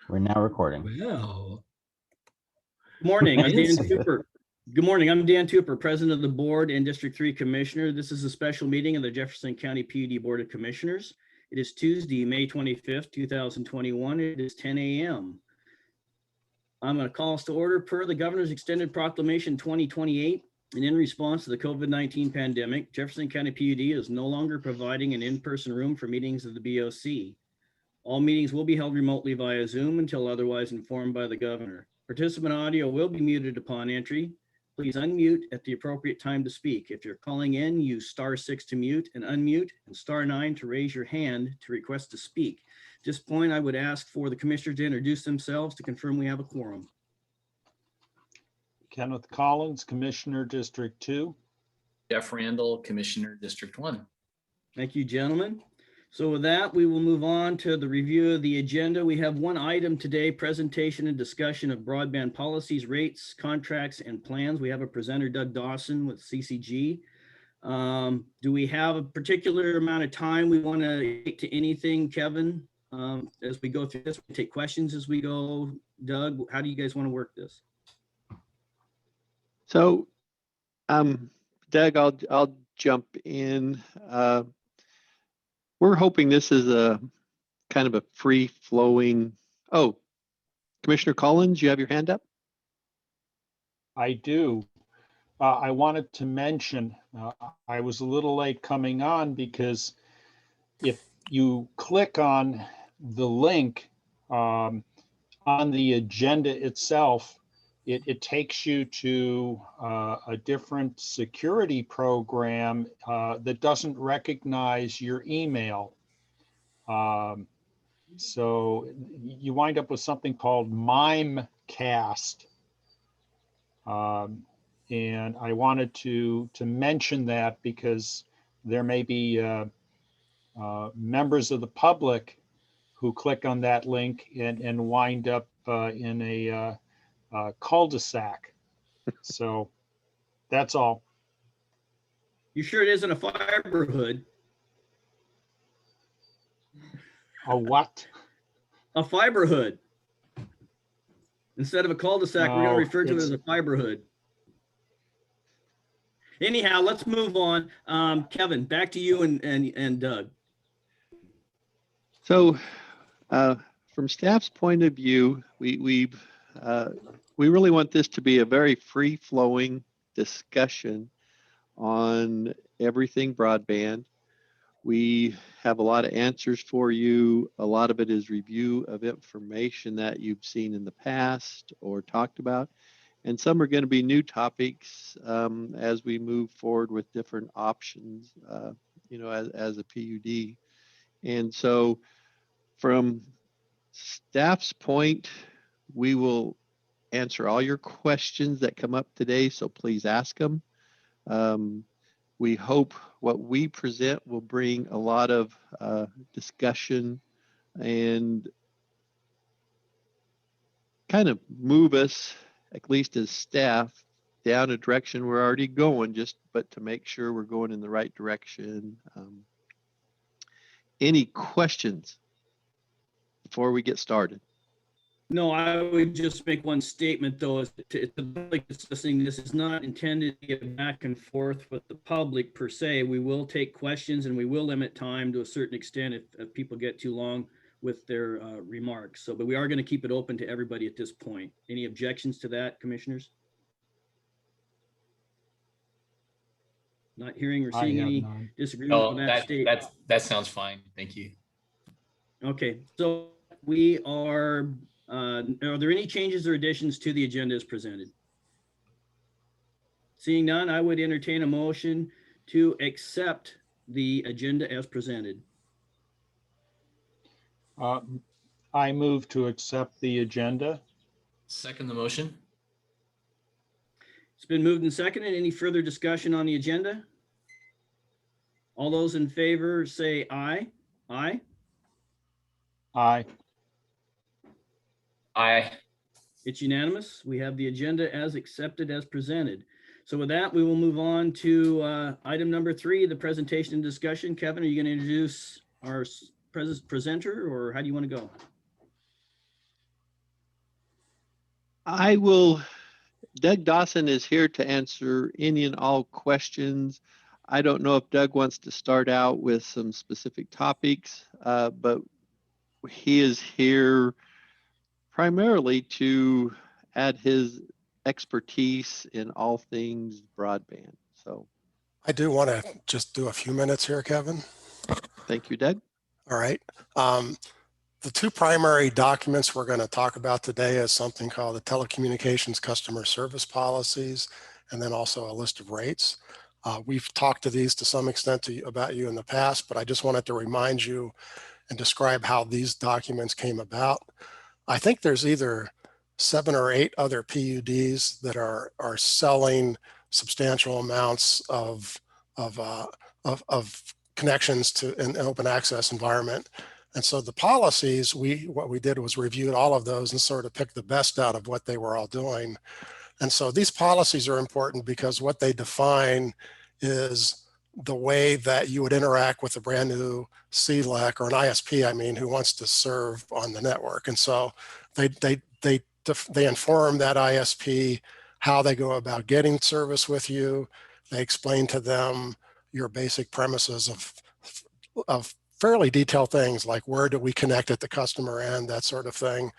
We're now recording. Well, Good morning, I'm Dan Fancy. Tupper. Good morning, I'm Dan Tupper, President of the Board and District 3 Commissioner. This is a special meeting of the Jefferson County PUD Board of Commissioners. It is Tuesday, May 25th, 2021. It is 10 a.m. I'm going to call us to order per the Governor's Extended Proclamation 2028. And in response to the COVID-19 pandemic, Jefferson County PUD is no longer providing an in-person room for meetings of the BOC. All meetings will be held remotely via Zoom until otherwise informed by the governor. Participant audio will be muted upon entry. Please unmute at the appropriate time to speak. If you're calling in, use *6 to mute and unmute and *9 to raise your hand to request to speak. At this point, I would ask for the commissioners to introduce themselves to confirm we have a quorum. Kenneth Collins, Commissioner, District 2. Jeff Randall, Commissioner, District 1. Thank you, gentlemen. So with that, we will move on to the review of the agenda. We have one item today, presentation and discussion of broadband policies, rates, contracts, and plans. We have a presenter, Doug Dawson with CCG. Do we have a particular amount of time we want to take to anything, Kevin, as we go through this? We take questions as we go. Doug, how do you guys want to work this? So, Doug, I'll jump in. We're hoping this is a kind of a free-flowing. Oh, Commissioner Collins, you have your hand up? I do. I wanted to mention, I was a little late coming on because if you click on the link on the agenda itself, it takes you to a different security program that doesn't recognize your email. So you wind up with something called Mimecast. And I wanted to mention that because there may be members of the public who click on that link and wind up in a cul-de-sac. So that's all. You sure it isn't a fiber hood? A what? A fiber hood. Instead of a cul-de-sac, we're going to refer to it as a fiber hood. Anyhow, let's move on. Kevin, back to you and Doug. So, from staff's point of view, we really want this to be a very free-flowing discussion on everything broadband. We have a lot of answers for you. A lot of it is review of information that you've seen in the past or talked about. And some are going to be new topics as we move forward with different options, as a PUD. And so from staff's point, we will answer all your questions that come up today, so please ask them. We hope what we present will bring a lot of discussion and kind of move us, at least as staff, down a direction we're already going, but to make sure we're going in the right direction. Any questions before we get started? No, I would just make one statement, though, is to the public discussing this is not intended to get back and forth with the public per se. We will take questions and we will limit time to a certain extent if people get too long with their remarks. So, but we are going to keep it open to everybody at this point. Any objections to that, commissioners? Not hearing or seeing any disagreement with that statement. That sounds fine. Thank you. Okay, so we are there any changes or additions to the agenda as presented? Seeing none, I would entertain a motion to accept the agenda as presented. I move to accept the agenda. Second the motion. It's been moved and seconded. Any further discussion on the agenda? All those in favor say aye. Aye. Aye. Aye. It's unanimous. We have the agenda as accepted as presented. So with that, we will move on to item number 3, the presentation and discussion. Kevin, are you going to introduce our presenter, or how do you want to go? I will, Doug Dawson is here to answer any and all questions. I don't know if Doug wants to start out with some specific topics, but he is here primarily to add his expertise in all things broadband. So I do want to just do a few minutes here, Kevin. thank you, Doug. All right. The two primary documents we're going to talk about today is something called the Telecommunications Customer Service Policies, and then also a list of rates. We've talked to these to some extent about you in the past, but I just wanted to remind you and describe how these documents came about. I think there's either 7 or 8 other PUDs that are selling substantial amounts of connections to an open access environment. And so the policies, what we did was reviewed all of those and sort of picked the best out of what they were all doing. And so these policies are important because what they define is the way that you would interact with a brand new CLEC or an ISP, I mean, who wants to serve on the network. And so they inform that ISP how they go about getting service with you. They explain to them your basic premises of fairly detailed things like where do we connect at the customer end, that sort of thing.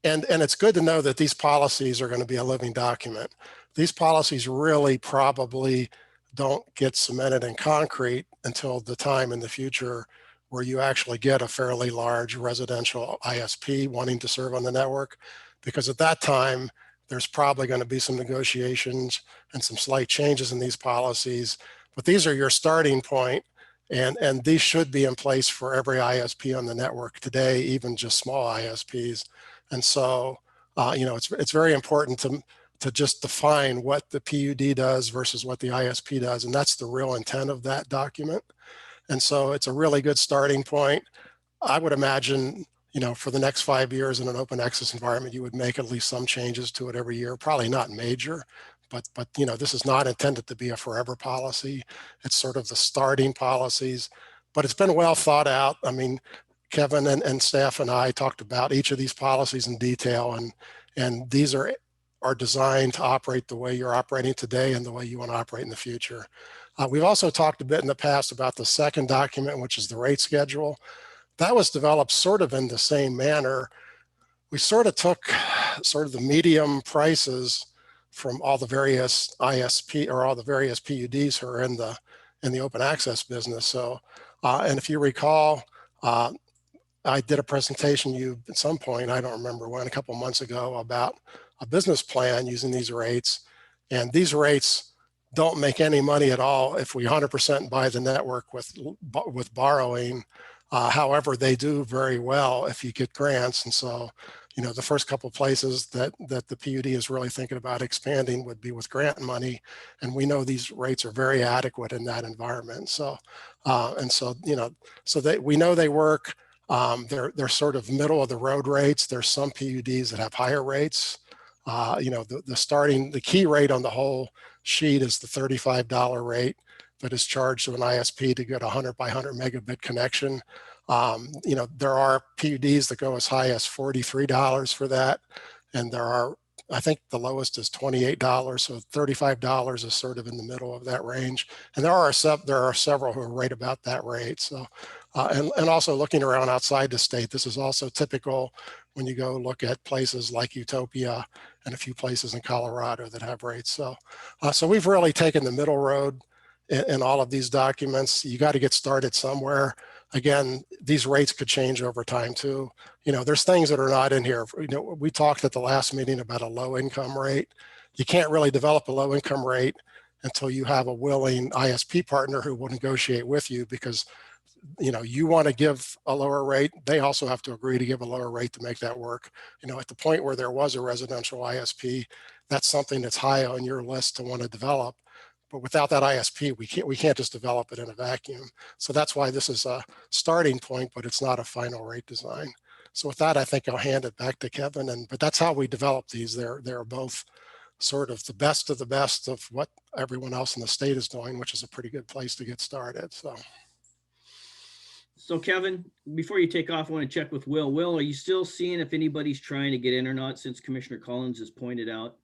And it's good to know that these policies are going to be a living document. These policies really probably don't get cemented in concrete until the time in the future where you actually get a fairly large residential ISP wanting to serve on the network, because at that time, there's probably going to be some negotiations and some slight changes in these policies. But these are your starting point. And these should be in place for every ISP on the network today, even just small ISPs. And so, it's very important to just define what the PUD does versus what the ISP does. And that's the real intent of that document. And so it's a really good starting point. I would imagine, for the next 5 years in an open access environment, you would make at least some changes to it every year, probably not major. But this is not intended to be a forever policy. It's sort of the starting policies, but it's been well thought out. I mean, Kevin and staff and I talked about each of these policies in detail, and these are designed to operate the way you're operating today and the way you want to operate in the future. We've also talked a bit in the past about the second document, which is the rate schedule. That was developed sort of in the same manner. We sort of took sort of the medium prices from all the various ISP or all the various PUDs who are in the open access business. So, and if you recall, I did a presentation to you at some point, I don't remember when, a couple of months ago, about a business plan using these rates. And these rates don't make any money at all if we 100% buy the network with borrowing. However, they do very well if you get grants. And so, the first couple of places that the PUD is really thinking about expanding would be with grant money. And we know these rates are very adequate in that environment. So, we know they work. They're sort of middle of the road rates. There's some PUDs that have higher rates. The key rate on the whole sheet is the $35 rate that is charged to an ISP to get a 100 by 100 megabit connection. There are PUDs that go as high as $43 for that. And I think the lowest is $28. So $35 is sort of in the middle of that range. And there are several who are right about that rate. So, and also looking around outside the state, this is also typical when you go look at places like Utopia and a few places in Colorado that have rates. So, so we've really taken the middle road in all of these documents. You got to get started somewhere. Again, these rates could change over time too. There's things that are not in here. We talked at the last meeting about a low income rate. You can't really develop a low income rate until you have a willing ISP partner who will negotiate with you, because you want to give a lower rate. They also have to agree to give a lower rate to make that work. At the point where there was a residential ISP, that's something that's high on your list to want to develop. But without that ISP, we can't just develop it in a vacuum. So that's why this is a starting point, but it's not a final rate design. So with that, I think I'll hand it back to Kevin. But that's how we develop these. They're both sort of the best of what everyone else in the state is doing, which is a pretty good place to get started. So. So Kevin, before you take off, I want to check with Will. Will, are you still seeing if anybody's trying to get in or not, since Commissioner Collins has pointed out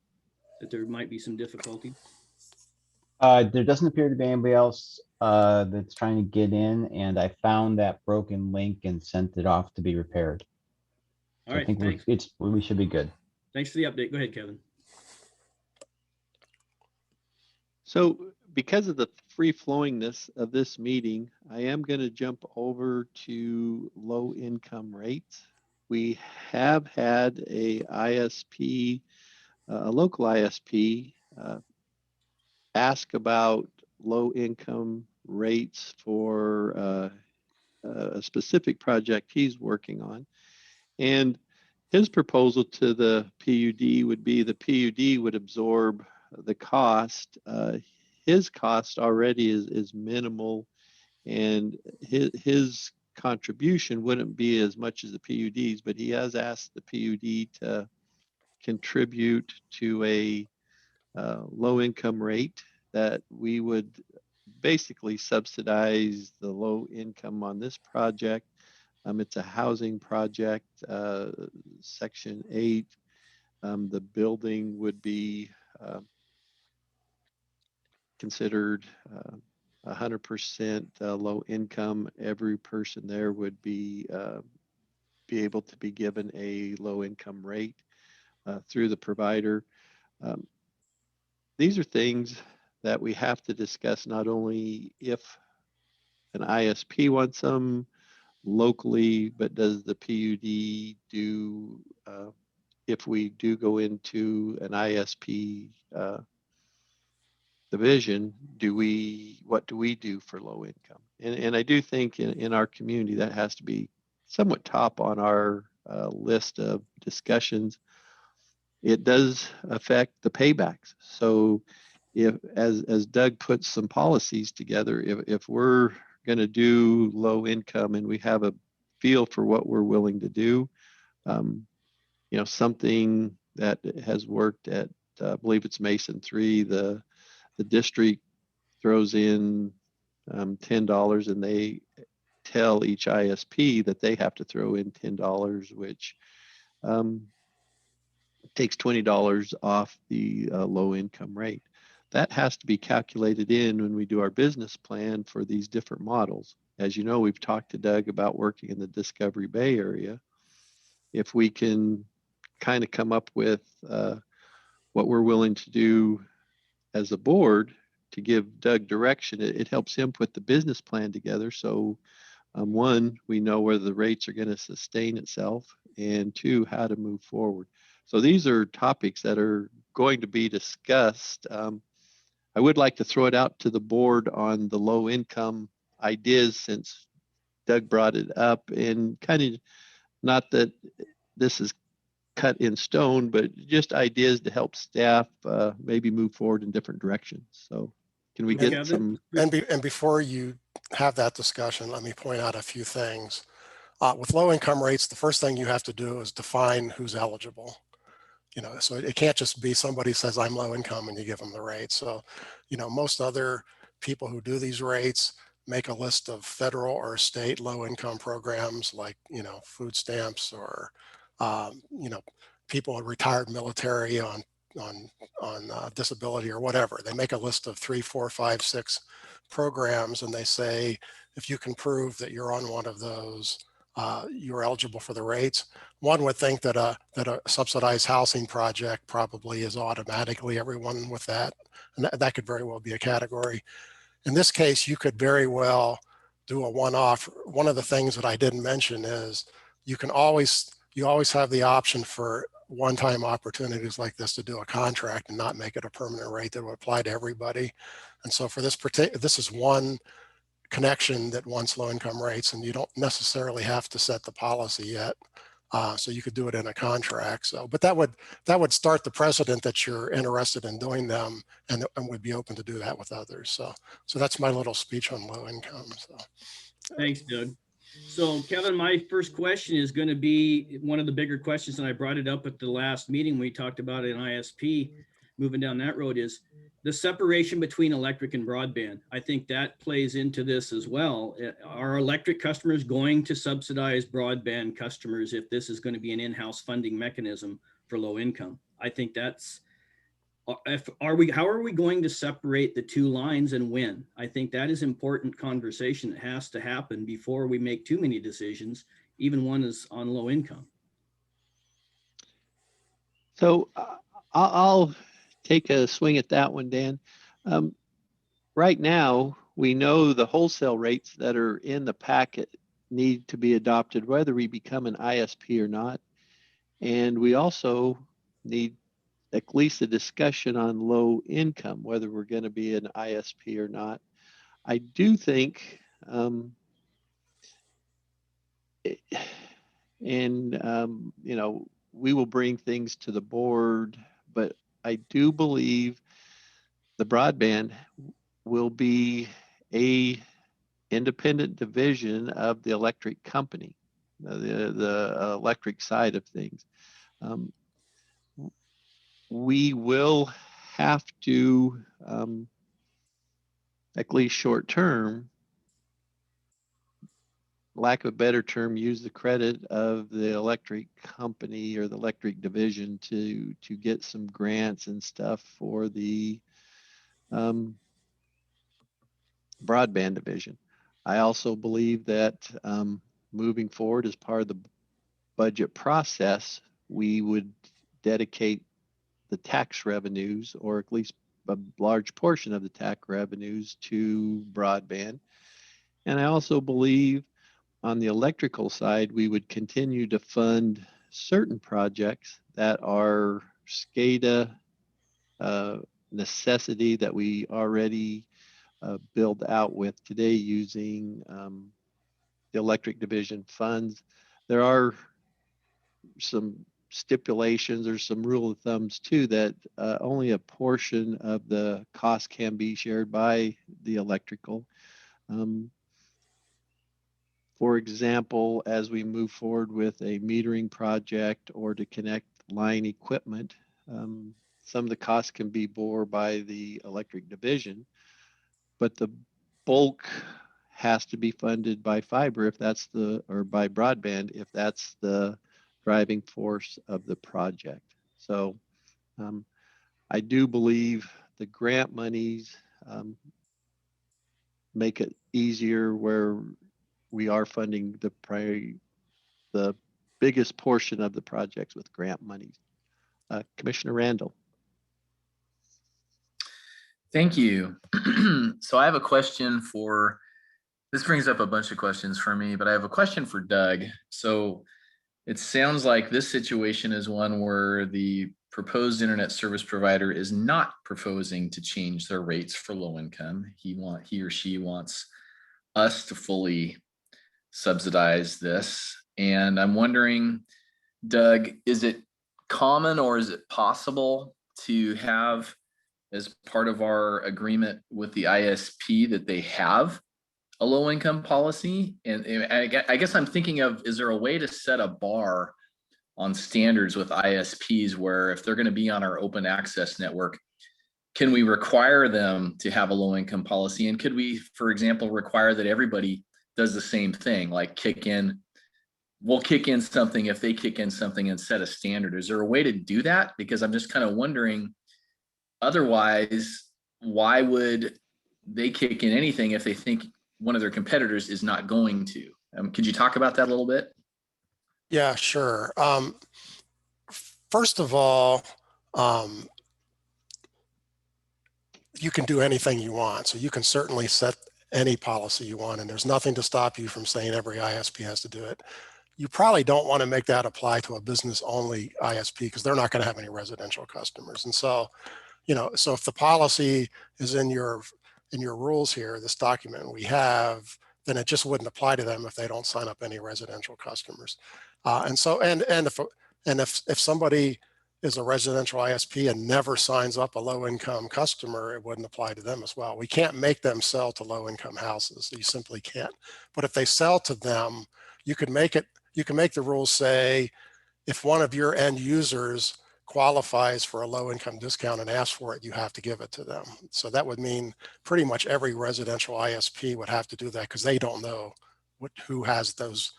that there might be some difficulty? There doesn't appear to be anybody else that's trying to get in, and I found that broken link and sent it off to be repaired. All So I right, think thanks. we should be good. Thanks for the update. Go ahead, Kevin. So because of the free flowingness of this meeting, I am going to jump over to low income rates. We have had a ISP, a local ISP, ask about low income rates for a specific project he's working on. And his proposal to the PUD would be the PUD would absorb the cost. His cost already is minimal, and his contribution wouldn't be as much as the PUD's, but he has asked the PUD to contribute to a low income rate that we would basically subsidize the low income on this project. It's a housing project, Section 8. The building would be considered 100% low income. Every person there would be able to be given a low income rate through the provider. These are things that we have to discuss, not only if an ISP wants them locally, but does the PUD do, if we do go into an ISP division, what do we do for low income? And I do think in our community that has to be somewhat top on our list of discussions. It does affect the paybacks. So if, as Doug puts some policies together, if we're going to do low income and we have a feel for what we're willing to do, something that has worked at, I believe it's Mason 3, the district throws in $10 and they tell each ISP that they have to throw in $10, which takes $20 off the low income rate. That has to be calculated in when we do our business plan for these different models. As you know, we've talked to Doug about working in the Discovery Bay area. If we can kind of come up with what we're willing to do as a board to give Doug direction, it helps him put the business plan together. So one, we know whether the rates are going to sustain itself, and two, how to move forward. So these are topics that are going to be discussed. I would like to throw it out to the board on the low income ideas, since Doug brought it up, and kind of, not that this is cut in stone, but just ideas to help staff maybe move forward in different directions. So can we get Kevin? some? And before you have that discussion, let me point out a few things. With low income rates, the first thing you have to do is define who's eligible. So it can't just be somebody says I'm low income and you give them the rate. So, most other people who do these rates make a list of federal or state low income programs like, food stamps, or, people in retired military on disability or whatever. They make a list of 3, 4, 5, 6 programs, and they say, if you can prove that you're on one of those, you're eligible for the rates. One would think that a subsidized housing project probably is automatically everyone with that, and that could very well be a category. In this case, you could very well do a one-off. One of the things that I didn't mention is you always have the option for one-time opportunities like this to do a contract and not make it a permanent rate that would apply to everybody. And so for this is one connection that wants low income rates, and you don't necessarily have to set the policy yet. So you could do it in a contract. So, but that would start the precedent that you're interested in doing them, and would be open to do that with others. So that's my little speech on low income. So. Thanks, Doug. So Kevin, my first question is going to be one of the bigger questions, and I brought it up at the last meeting we talked about an ISP, moving down that road, is the separation between electric and broadband, I think that plays into this as well. Are electric customers going to subsidize broadband customers if this is going to be an in-house funding mechanism for low income? I think that's, how are we going to separate the two lines and when? I think that is important conversation that has to happen before we make too many decisions, even one is on low income. So I'll take a swing at that one, Dan. Right now, we know the wholesale rates that are in the packet need to be adopted, whether we become an ISP or not. And we also need at least a discussion on low income, whether we're going to be an ISP or not. I do think, you know, we will bring things to the board, but I do believe the broadband will be a independent division of the electric company, the electric side of things. We will have to, at least short term, lack of a better term, use the credit of the electric company or the electric division to get some grants and stuff for the broadband division. I also believe that moving forward as part of the budget process, we would dedicate the tax revenues, or at least a large portion of the tax revenues, to broadband. And I also believe on the electrical side, we would continue to fund certain projects that are SCADA necessity that we already build out with today using the electric division funds. There are some stipulations or some rule of thumbs too, that only a portion of the cost can be shared by the electrical. For example, as we move forward with a metering project or to connect line equipment, some of the costs can be borne by the electric division, but the bulk has to be funded by fiber if that's or by broadband if that's the driving force of the project. So I do believe the grant monies make it easier where we are funding the biggest portion of the projects with grant monies. Commissioner Randall. Thank you. So I have a question for, this brings up a bunch of questions for me, but I have a question for Doug. So it sounds like this situation is one where the proposed internet service provider is not proposing to change their rates for low income. He or she wants us to fully subsidize this. And I'm wondering, Doug, is it common or is it possible to have, as part of our agreement with the ISP, that they have a low income policy? And I guess I'm thinking of, is there a way to set a bar on standards with ISPs where if they're going to be on our open access network, can we require them to have a low income policy? And could we, for example, require that everybody does the same thing, like we'll kick in something if they kick in something and set a standard? Is there a way to do that? Because I'm just kind of wondering, otherwise, why would they kick in anything if they think one of their competitors is not going to? Could you talk about that a little bit? Yeah, sure. First of all, you can do anything you want. So you can certainly set any policy you want, and there's nothing to stop you from saying every ISP has to do it. You probably don't want to make that apply to a business only ISP because they're not going to have any residential customers. And so, so if the policy is in your rules here, this document we have, then it just wouldn't apply to them if they don't sign up any residential customers. And if somebody is a residential ISP and never signs up a low income customer, it wouldn't apply to them as well. We can't make them sell to low income houses. You simply can't. But if they sell to them, you can make the rules say, if one of your end users qualifies for a low income discount and asks for it, you have to give it to them. So that would mean pretty much every residential ISP would have to do that because they don't know who has those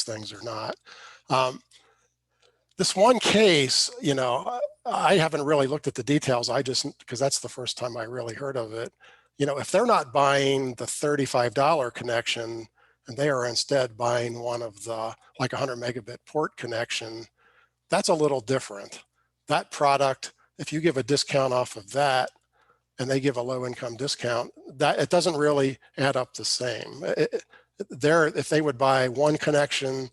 things or not. This one case, you know, I haven't really looked at the details. I just, because that's the first time I really heard of it. You know, if they're not buying the $35 connection and they are instead buying one of the like 100 megabit port connection, that's a little different. That product, if you give a discount off of that and they give a low income discount, that it doesn't really add up the same. If they would buy one connection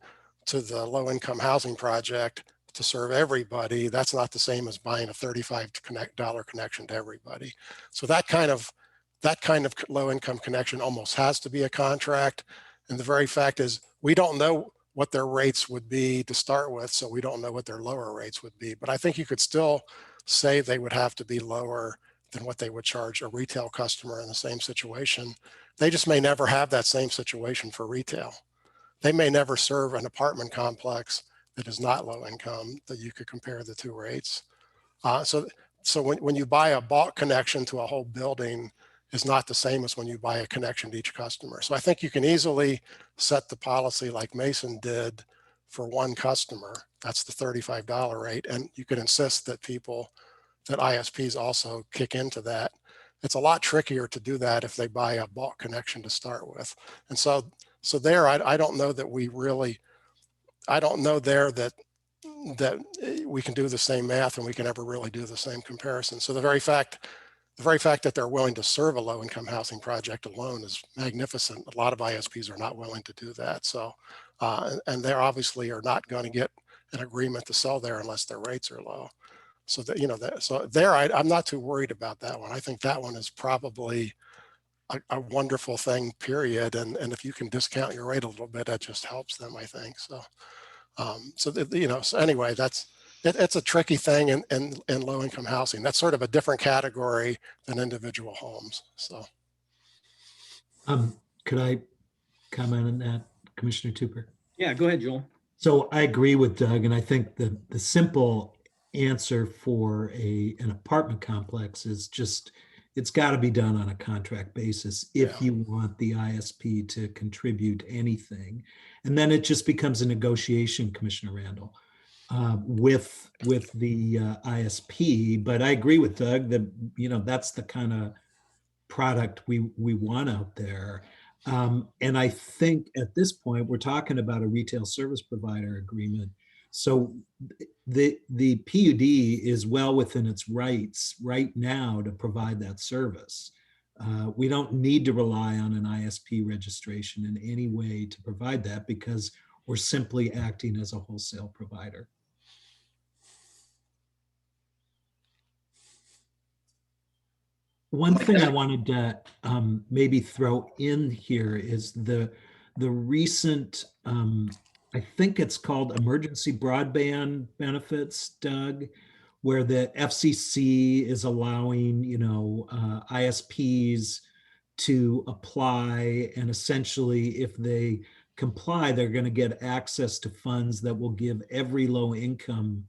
to the low income housing project to serve everybody, that's not the same as buying a $35 connection to everybody. So that kind of low income connection almost has to be a contract. And the very fact is we don't know what their rates would be to start with, so we don't know what their lower rates would be. But I think you could still say they would have to be lower than what they would charge a retail customer in the same situation. They just may never have that same situation for retail. They may never serve an apartment complex that is not low income that you could compare the two rates. So when you buy a bulk connection to a whole building is not the same as when you buy a connection to each customer. So I think you can easily set the policy like Mason did for one customer. That's the $35 rate. And you could insist that that ISPs also kick into that. It's a lot trickier to do that if they buy a bulk connection to start with. And so there, I don't know that I don't know there that we can do the same math and we can ever really do the same comparison. So the very fact that they're willing to serve a low income housing project alone is magnificent. A lot of ISPs are not willing to do that. So, and they obviously are not going to get an agreement to sell there unless their rates are low. So that, you know, I'm not too worried about that one. I think that one is probably a wonderful thing, period. And if you can discount your rate a little bit, that just helps them, I think. So, so anyway, it's a tricky thing in low income housing. That's sort of a different category than individual homes. So, could I comment on that, Commissioner Tupper? Yeah, go ahead, Joel. So I agree with Doug, and I think the simple answer for an apartment complex is just it's got to be done on a contract basis if you want the ISP to contribute anything, and then it just becomes a negotiation, Commissioner Randall, with the ISP. But I agree with Doug that that's the kind of product we want out there. And I think at this point we're talking about a retail service provider agreement. So the PUD is well within its rights right now to provide that service. We don't need to rely on an ISP registration in any way to provide that because we're simply acting as a wholesale provider. One thing I wanted to maybe throw in here is the recent, I think it's called emergency broadband benefits, Doug, where the FCC is allowing, ISPs to apply, and essentially if they comply, they're going to get access to funds that will give every low income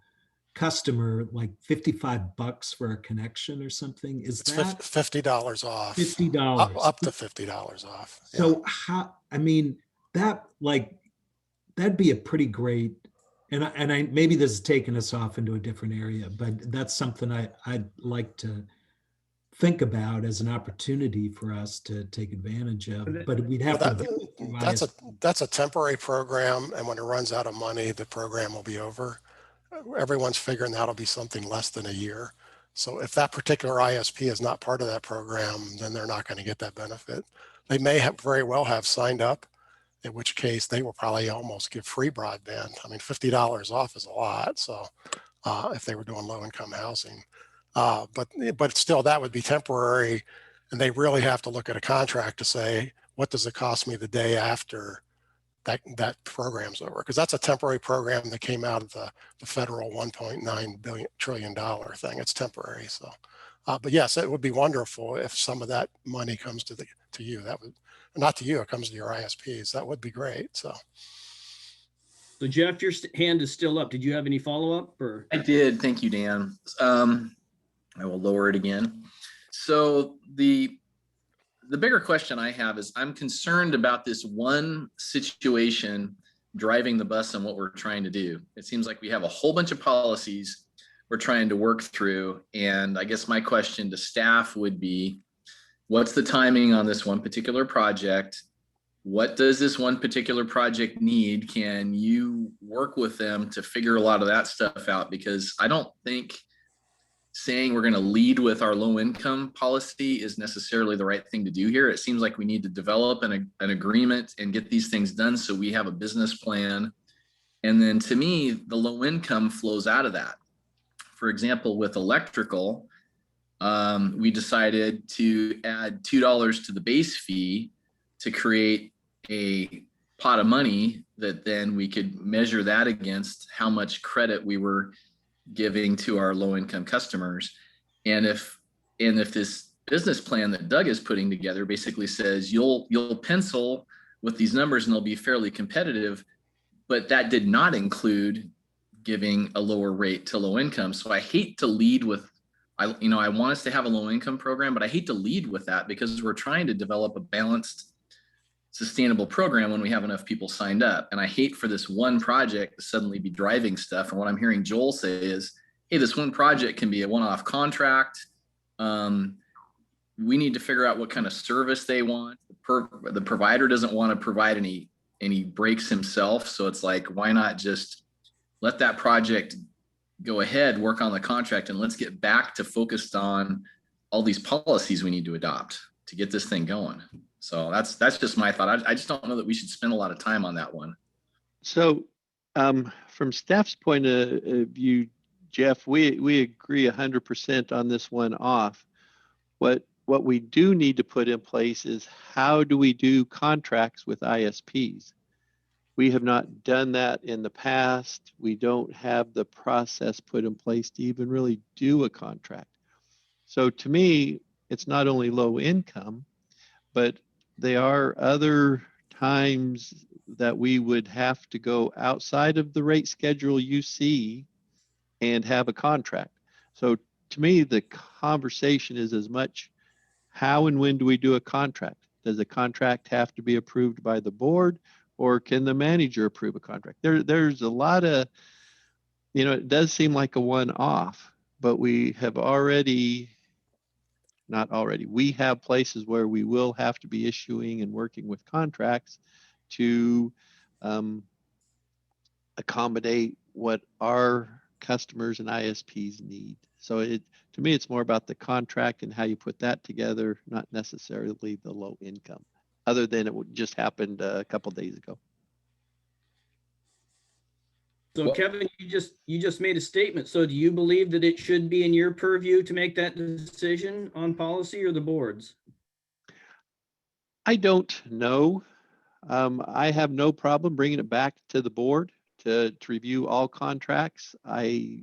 customer like $55 for a connection or something. Is it's that $50 off? $50 up to $50 off. So that'd be a pretty great, and I maybe this is taking us off into a different area, but that's something I'd like to think about as an opportunity for us to take advantage of. But we'd have that's a temporary program, and when it runs out of money, the program will be over. Everyone's figuring that'll be something less than a year. So if that particular ISP is not part of that program, then they're not going to get that benefit. They may very well have signed up, in which case they will probably almost give free broadband. I mean, $50 off is a lot. So if they were doing low income housing, but still that would be temporary. And they really have to look at a contract to say, what does it cost me the day after that program's over? Because that's a temporary program that came out of the federal $1.9 trillion thing. It's temporary. So, but yes, it would be wonderful if some of that money comes to you. That would, not to you, it comes to your ISPs. That would be great. So. So Jeff, your hand is still up. Did you have any follow-up or? I did. Thank you, Dan. I will lower it again. So the bigger question I have is I'm concerned about this one situation driving the bus on what we're trying to do. It seems like we have a whole bunch of policies we're trying to work through. And I guess my question to staff would be, what's the timing on this one particular project? What does this one particular project need? Can you work with them to figure a lot of that stuff out? Because I don't think saying we're going to lead with our low income policy is necessarily the right thing to do here. It seems like we need to develop an agreement and get these things done so we have a business plan. And then to me, the low income flows out of that. For example, with electrical, we decided to add $2 to the base fee to create a pot of money that then we could measure that against how much credit we were giving to our low income customers. And if this business plan that Doug is putting together basically says you'll pencil with these numbers and they'll be fairly competitive, but that did not include giving a lower rate to low income. So I hate to lead with, I want us to have a low income program, but I hate to lead with that because we're trying to develop a balanced, sustainable program when we have enough people signed up. And I hate for this one project to suddenly be driving stuff. And what I'm hearing Joel say is, hey, this one project can be a one-off contract. We need to figure out what kind of service they want. The provider doesn't want to provide any breaks himself. So it's like, why not just let that project go ahead, work on the contract, and let's get back to focused on all these policies we need to adopt to get this thing going. So that's just my thought. I just don't know that we should spend a lot of time on that one. So from staff's point of view, Jeff, we agree 100% on this one off. What we do need to put in place is how do we do contracts with ISPs? We have not done that in the past. We don't have the process put in place to even really do a contract. So to me, it's not only low income, but there are other times that we would have to go outside of the rate schedule you see and have a contract. So to me, the conversation is as much how and when do we do a contract? Does the contract have to be approved by the board, or can the manager approve a contract? There's a lot of, it does seem like a one-off, but we have we have places where we will have to be issuing and working with contracts to accommodate what our customers and ISPs need. So to me, it's more about the contract and how you put that together, not necessarily the low income, other than it just happened a couple days ago. So Kevin, you just made a statement. So do you believe that it should be in your purview to make that decision on policy, or the board's? I don't know. I have no problem bringing it back to the board to review all contracts. I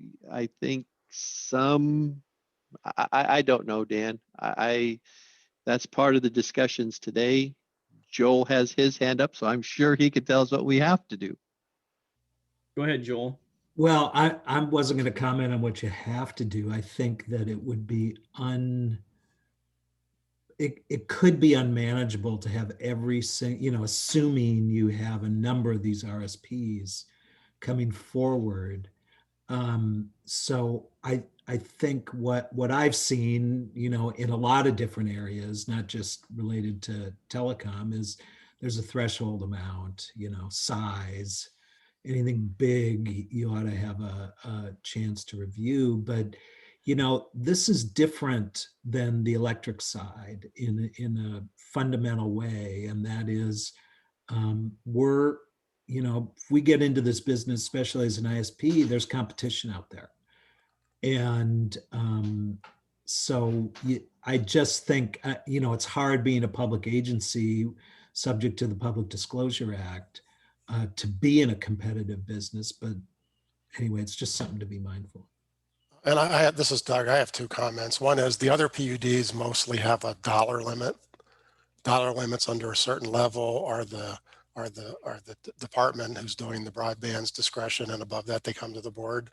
think I don't know, Dan. That's part of the discussions today. Joel has his hand up, so I'm sure he could tell us what we have to do. Go ahead, Joel. Well, I wasn't going to comment on what you have to do. I think that it would be it could be unmanageable to have every single, assuming you have a number of these RSPs coming forward. So I think what I've seen, in a lot of different areas, not just related to telecom, is there's a threshold amount, size. Anything big, you ought to have a chance to review. But, this is different than the electric side in a fundamental way. And that is, if we get into this business, especially as an ISP, there's competition out there. And so I just think, it's hard being a public agency subject to the Public Disclosure Act to be in a competitive business. But anyway, it's just something to be mindful of. And this is Doug. I have two comments. One is the other PUDs mostly have a dollar limit. Dollar limits under a certain level are the department who's doing the broadband's discretion, and above that they come to the board.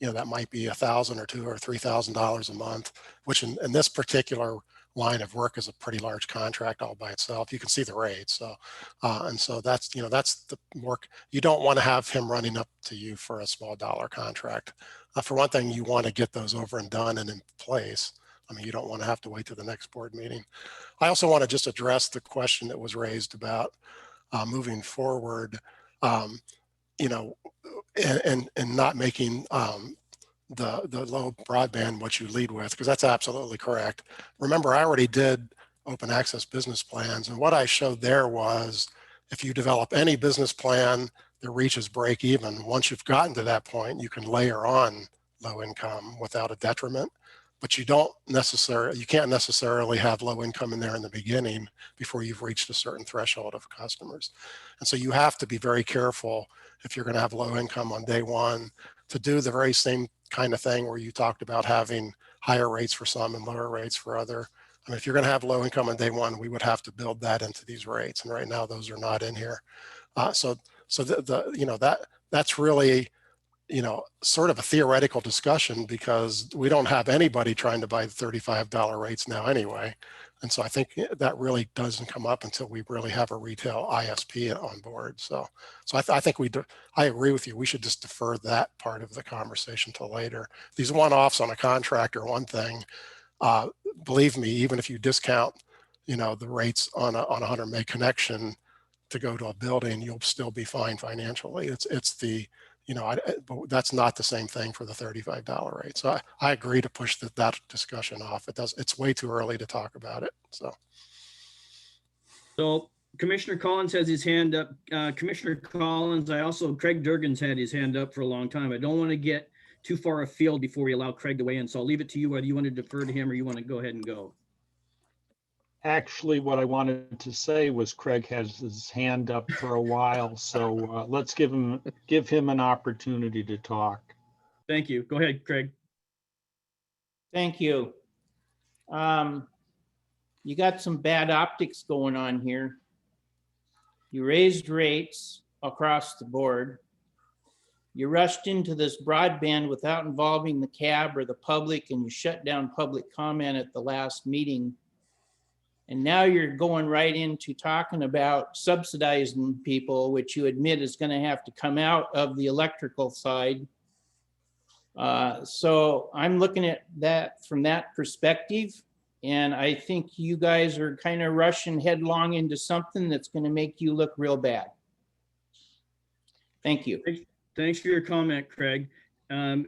That might be $1,000 or $2,000 or $3,000 a month, which in this particular line of work is a pretty large contract all by itself. You can see the rates. So, and so that's the work. You don't want to have him running up to you for a small dollar contract. For one thing, you want to get those over and done and in place. I mean, you don't want to have to wait to the next board meeting. I also want to just address the question that was raised about moving forward, and not making the low broadband what you lead with, because that's absolutely correct. Remember, I already did open access business plans, and what I showed there was if you develop any business plan that reaches break even, once you've gotten to that point, you can layer on low income without a detriment. But you can't necessarily have low income in there in the beginning before you've reached a certain threshold of customers. And so you have to be very careful if you're going to have low income on day one to do the very same kind of thing where you talked about having higher rates for some and lower rates for other. I mean, if you're going to have low income on day one, we would have to build that into these rates. And right now those are not in here. So that's really, sort of a theoretical discussion, because we don't have anybody trying to buy the $35 rates now anyway. And so I think that really doesn't come up until we really have a retail ISP on board. So I think I agree with you. We should just defer that part of the conversation till later. These one-offs on a contract are one thing. Believe me, even if you discount, the rates on a 100 meg connection to go to a building, you'll still be fine financially. It's the but that's not the same thing for the $35 rate. So I agree to push that discussion off. It's way too early to talk about it. So Commissioner Collins has his hand up. Commissioner Collins, Craig Durgan's had his hand up for a long time. I don't want to get too far afield before we allow Craig to weigh in. So I'll leave it to you whether you want to defer to him or you want to go ahead and go. Actually, what I wanted to say was Craig has his hand up for a while, so let's give him an opportunity to talk. Thank you. Go ahead, Craig. Thank you. You got some bad optics going on here. You raised rates across the board. You rushed into this broadband without involving the CAB or the public, and you shut down public comment at the last meeting. And now you're going right into talking about subsidizing people, which you admit is going to have to come out of the electrical side. So I'm looking at that from that perspective. And I think you guys are kind of rushing headlong into something that's going to make you look real bad. Thank you. Thanks for your comment, Craig. And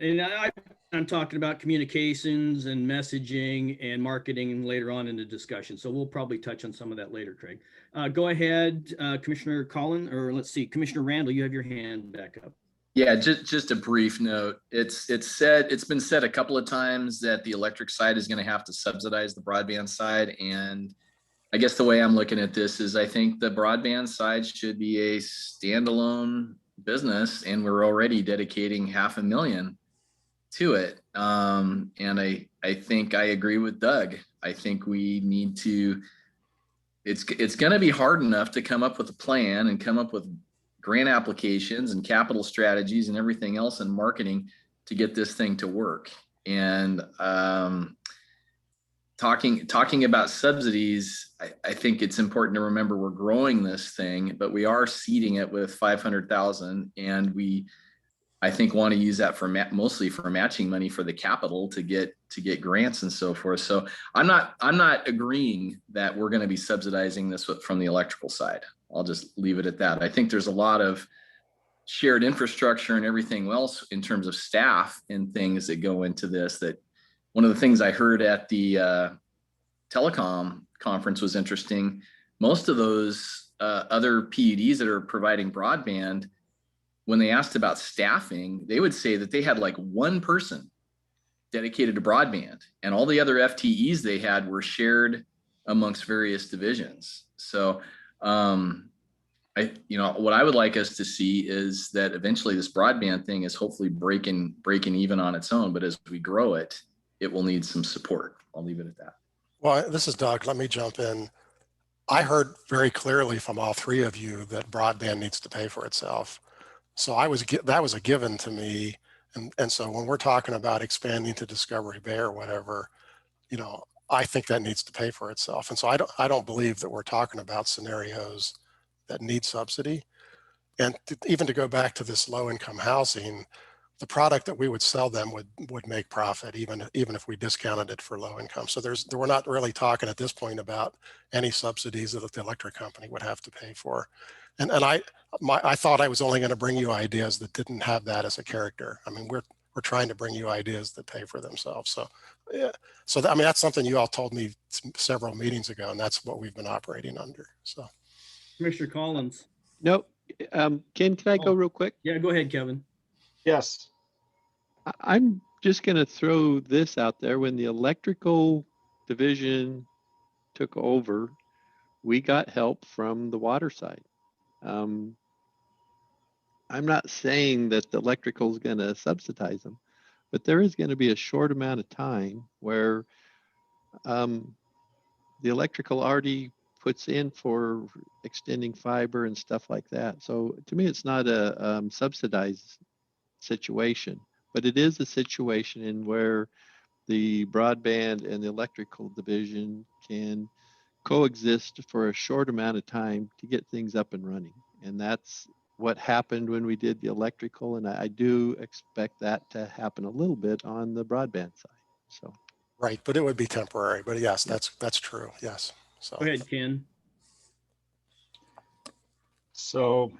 I'm talking about communications and messaging and marketing later on in the discussion. So we'll probably touch on some of that later, Craig. Go ahead, Commissioner Collins, or let's see, Commissioner Randall, you have your hand back up. Yeah, just a brief note. It's been said a couple of times that the electric side is going to have to subsidize the broadband side. And I guess the way I'm looking at this is I think the broadband side should be a standalone business, and we're already dedicating $500,000 to it. And I think I agree with Doug. I think we need to, it's going to be hard enough to come up with a plan and come up with grant applications and capital strategies and everything else in marketing to get this thing to work. And talking about subsidies, I think it's important to remember we're growing this thing, but we are seeding it with 500,000, and I think want to use that for mostly for matching money for the capital to get grants and so forth. So I'm not agreeing that we're going to be subsidizing this from the electrical side. I'll just leave it at that. I think there's a lot of shared infrastructure and everything else in terms of staff and things that go into this. That one of the things I heard at the telecom conference was interesting. Most of those other PUDs that are providing broadband, when they asked about staffing, they would say that they had like one person dedicated to broadband, and all the other FTEs they had were shared amongst various divisions. So what I would like us to see is that eventually this broadband thing is hopefully breaking even on its own, but as we grow it, it will need some support. I'll leave it at that. Well, this is Doug. Let me jump in. I heard very clearly from all three of you that broadband needs to pay for itself. So that was a given to me. And so when we're talking about expanding to Discovery Bay or whatever, I think that needs to pay for itself. And so I don't believe that we're talking about scenarios that need subsidy. And even to go back to this low income housing, the product that we would sell them would make profit even if we discounted it for low income. So we're not really talking at this point about any subsidies that the electric company would have to pay for. And I thought I was only going to bring you ideas that didn't have that as a character. I mean, we're trying to bring you ideas that pay for themselves. So yeah, so I mean that's something you all told me several meetings ago, and that's what we've been operating under. So Commissioner Collins. No, Ken, can I go real quick? Yeah, go ahead, Kevin. Yes. I'm just going to throw this out there. When the electrical division took over, we got help from the water side. I'm not saying that the electrical is going to subsidize them, but there is going to be a short amount of time where the electrical already puts in for extending fiber and stuff like that. So to me, it's not a subsidized situation, but it is a situation in where the broadband and the electrical division can coexist for a short amount of time to get things up and running. And that's what happened when we did the electrical. And I do expect that to happen a little bit on the broadband side. So. right, but it would be temporary. But yes, that's true. Yes. So Go ahead, Ken. So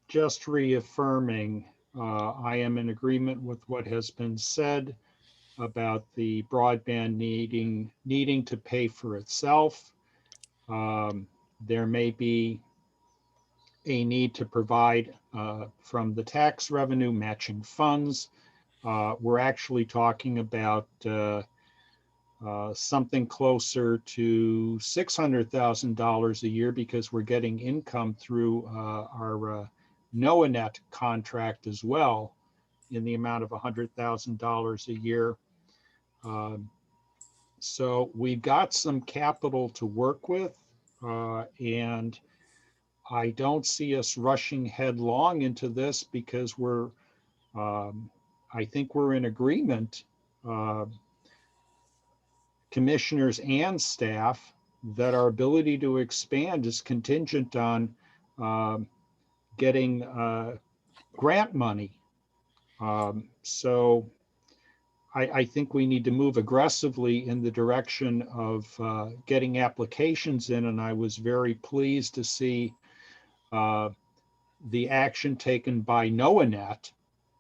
just reaffirming, I am in agreement with what has been said about the broadband needing to pay for itself. There may be a need to provide from the tax revenue matching funds. We're actually talking about something closer to $600,000 a year because we're getting income through our NOAANET contract as well in the amount of $100,000 a year. So we've got some capital to work with, and I don't see us rushing headlong into this because I think we're in agreement, commissioners and staff, that our ability to expand is contingent on getting grant money. So I think we need to move aggressively in the direction of getting applications in, and I was very pleased to see the action taken by NOAANET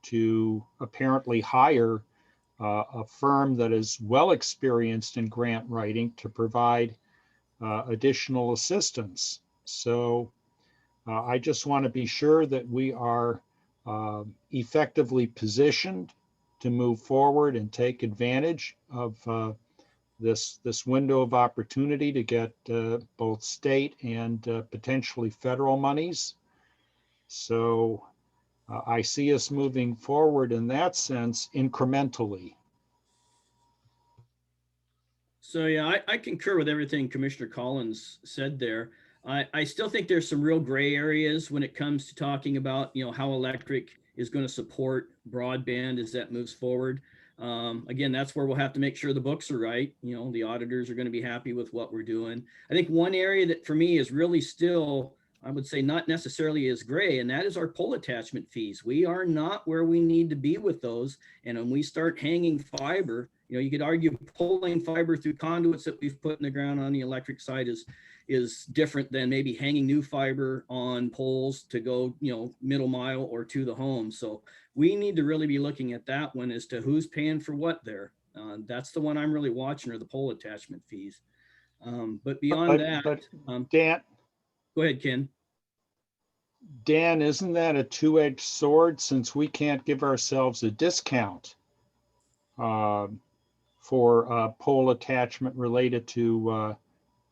to apparently hire a firm that is well experienced in grant writing to provide additional assistance. So I just want to be sure that we are effectively positioned to move forward and take advantage of this window of opportunity to get both state and potentially federal monies. So I see us moving forward in that sense incrementally. So yeah, I concur with everything Commissioner Collins said there. I still think there's some real gray areas when it comes to talking about, how electric is going to support broadband as that moves forward. Again, that's where we'll have to make sure the books are right. The auditors are going to be happy with what we're doing. I think one area that for me is really still, I would say, not necessarily as gray, and that is our pole attachment fees. We are not where we need to be with those. And when we start hanging fiber, you could argue pulling fiber through conduits that we've put in the ground on the electric side is different than maybe hanging new fiber on poles to go, middle mile or to the home. So we need to really be looking at that one as to who's paying for what there. That's the one I'm really watching, are the pole attachment fees. But beyond that, Dan, go ahead, Ken. Dan, isn't that a two-edged sword, since we can't give ourselves a discount for pole attachment related to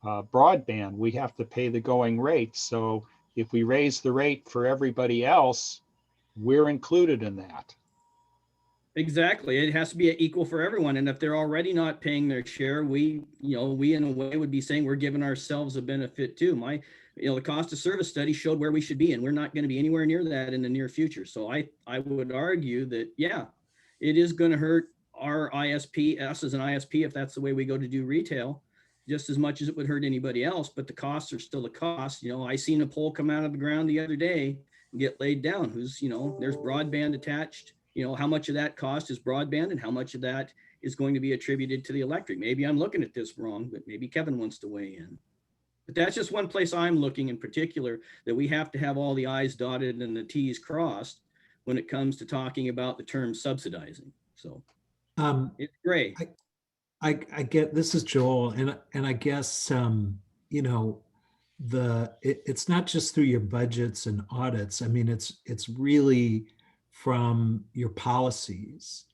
broadband? We have to pay the going rate. So if we raise the rate for everybody else, we're included in that. Exactly. It has to be equal for everyone. And if they're already not paying their share, we in a way would be saying we're giving ourselves a benefit too. The cost of service study showed where we should be, and we're not going to be anywhere near that in the near future. So I would argue that, yeah, it is going to hurt our ISP, us as an ISP, if that's the way we go to do retail, just as much as it would hurt anybody else. But the costs are still a cost. I seen a pole come out of the ground the other day and get laid down. There's broadband attached. How much of that cost is broadband and how much of that is going to be attributed to the electric? Maybe I'm looking at this wrong, but maybe Kevin wants to weigh in. But that's just one place I'm looking in particular, that we have to have all the I's dotted and the T's crossed when it comes to talking about the term subsidizing. So it's gray. I get, this is Joel, and I guess it's not just through your budgets and audits. I mean, it's really from your policies.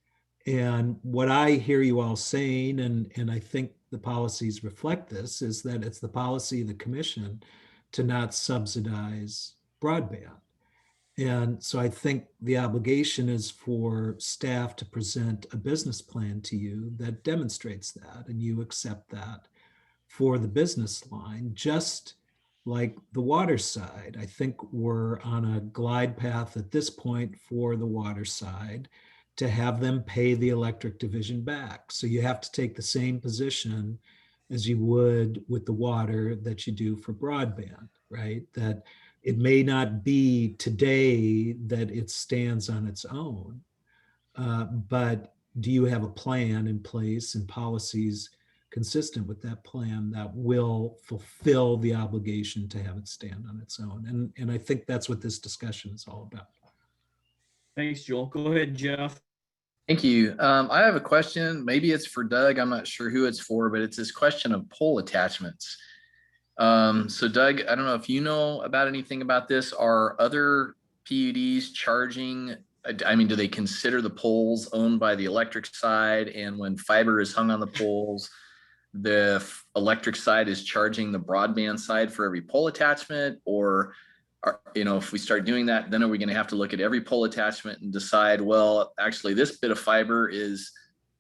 And what I hear you all saying, and I think the policies reflect this, is that it's the policy of the commission to not subsidize broadband. And so I think the obligation is for staff to present a business plan to you that demonstrates that, and you accept that for the business line, just like the water side. I think we're on a glide path at this point for the water side to have them pay the electric division back. So you have to take the same position as you would with the water that you do for broadband, right? That it may not be today that it stands on its own, but do you have a plan in place and policies consistent with that plan that will fulfill the obligation to have it stand on its own? And I think that's what this discussion is all about. Thanks, Joel. Go ahead, Jeff. Thank you. I have a question. Maybe it's for Doug. I'm not sure who it's for, but it's this question of pole attachments. So Doug, I don't know if you know about anything about this. Are other PUDs charging? I mean, do they consider the poles owned by the electric side? And when fiber is hung on the poles, the electric side is charging the broadband side for every pole attachment? Or if we start doing that, then are we going to have to look at every pole attachment and decide, well, actually this bit of fiber is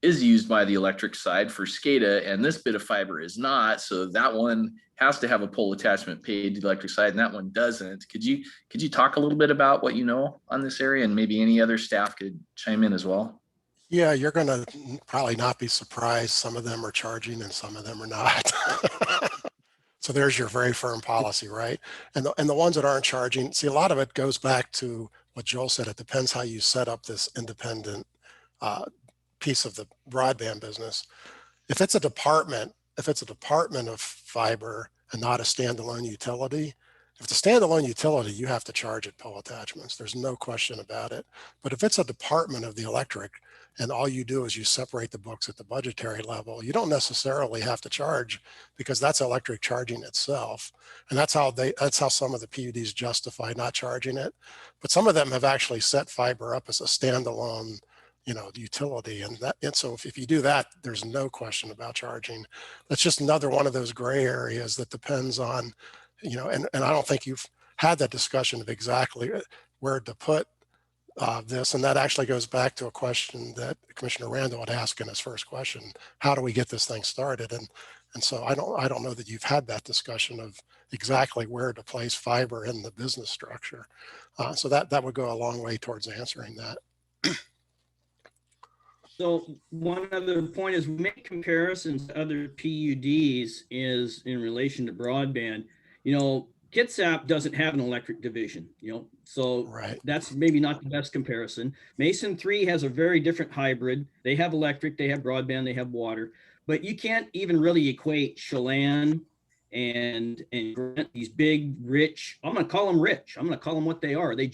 used by the electric side for SCADA, and this bit of fiber is not. So that one has to have a pole attachment paid to the electric side, and that one doesn't. Could you talk a little bit about what you know on this area, and maybe any other staff could chime in as well? Yeah, you're going to probably not be surprised. Some of them are charging and some of them are not. So there's your very firm policy, right? And the ones that aren't charging, see, a lot of it goes back to what Joel said. It depends how you set up this independent piece of the broadband business. If it's a department of fiber and not a standalone utility, if it's a standalone utility, you have to charge at pole attachments. There's no question about it. But if it's a department of the electric and all you do is you separate the books at the budgetary level, you don't necessarily have to charge, because that's electric charging itself. And that's how some of the PUDs justify not charging it. But some of them have actually set fiber up as a standalone utility, and so if you do that, there's no question about charging. That's just another one of those gray areas that depends on, and I don't think you've had that discussion of exactly where to put this, and that actually goes back to a question that Commissioner Randall had asked in his first question: how do we get this thing started? And so I don't know that you've had that discussion of exactly where to place fiber in the business structure. So that would go a long way towards answering that. So one other point is we make comparisons to other PUDs is in relation to broadband. Kitsap doesn't have an electric division, so right. That's maybe not the best comparison. Mason 3 has a very different hybrid. They have electric, they have broadband, they have water, but you can't even really equate Chelan and Grant, these big, rich, I'm going to call them rich. I'm going to call them what they are. They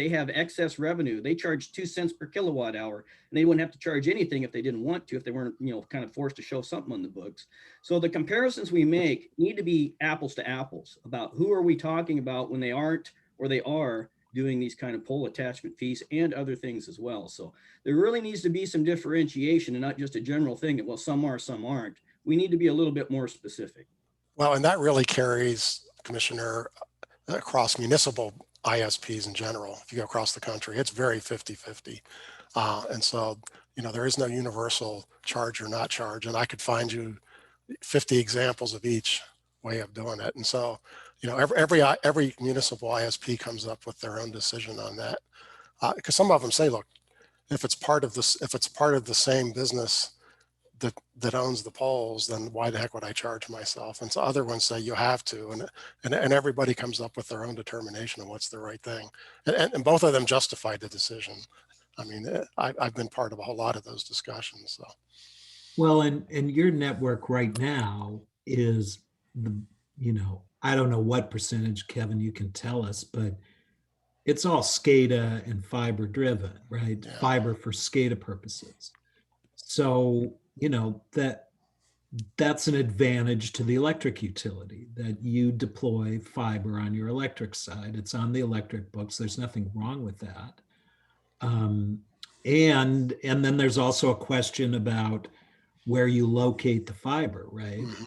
have excess revenue. They charge 2 cents per kilowatt hour, and they wouldn't have to charge anything if they didn't want to, if they weren't, kind of forced to show something on the books. So the comparisons we make need to be apples to apples about who are we talking about when they aren't, or they are doing these kind of pole attachment fees and other things as well. So there really needs to be some differentiation and not just a general thing that, well, some are, some aren't. We need to be a little bit more specific. Well, and that really carries, Commissioner, across municipal ISPs in general. If you go across the country, it's very 50-50. And so, there is no universal charge or not charge. And I could find you 50 examples of each way of doing it. And so, every municipal ISP comes up with their own decision on that. Because some of them say, look, if it's part of the same business that owns the poles, then why the heck would I charge myself? And so other ones say you have to, and everybody comes up with their own determination of what's the right thing. And both of them justified the decision. I mean, I've been part of a whole lot of those discussions. So. Well, and your network right now is the, I don't know what percentage, Kevin, you can tell us, but it's all SCADA and fiber driven, right? Yeah. Fiber for SCADA purposes. So, that's an advantage to the electric utility, that you deploy fiber on your electric side. It's on the electric books. There's nothing wrong with that. And then there's also a question about where you locate the fiber, right? Mm-hmm.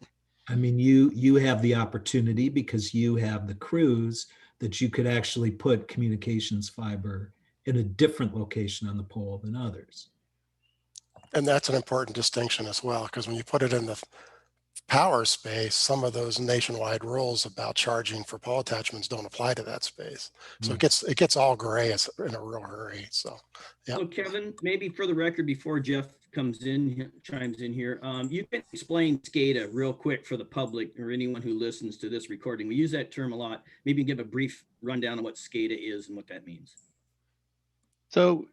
I mean, you have the opportunity, because you have the crews, that you could actually put communications fiber in a different location on the pole than others. And that's an important distinction as well, because when you put it in the power space, some of those nationwide rules about charging for pole attachments don't apply to that space. So it gets all gray in a real hurry. So, yeah. So Kevin, maybe for the record, before Jeff chimes in here, you can explain SCADA real quick for the public or anyone who listens to this recording. We use that term a lot. Maybe give a brief rundown of what SCADA is and what that means. So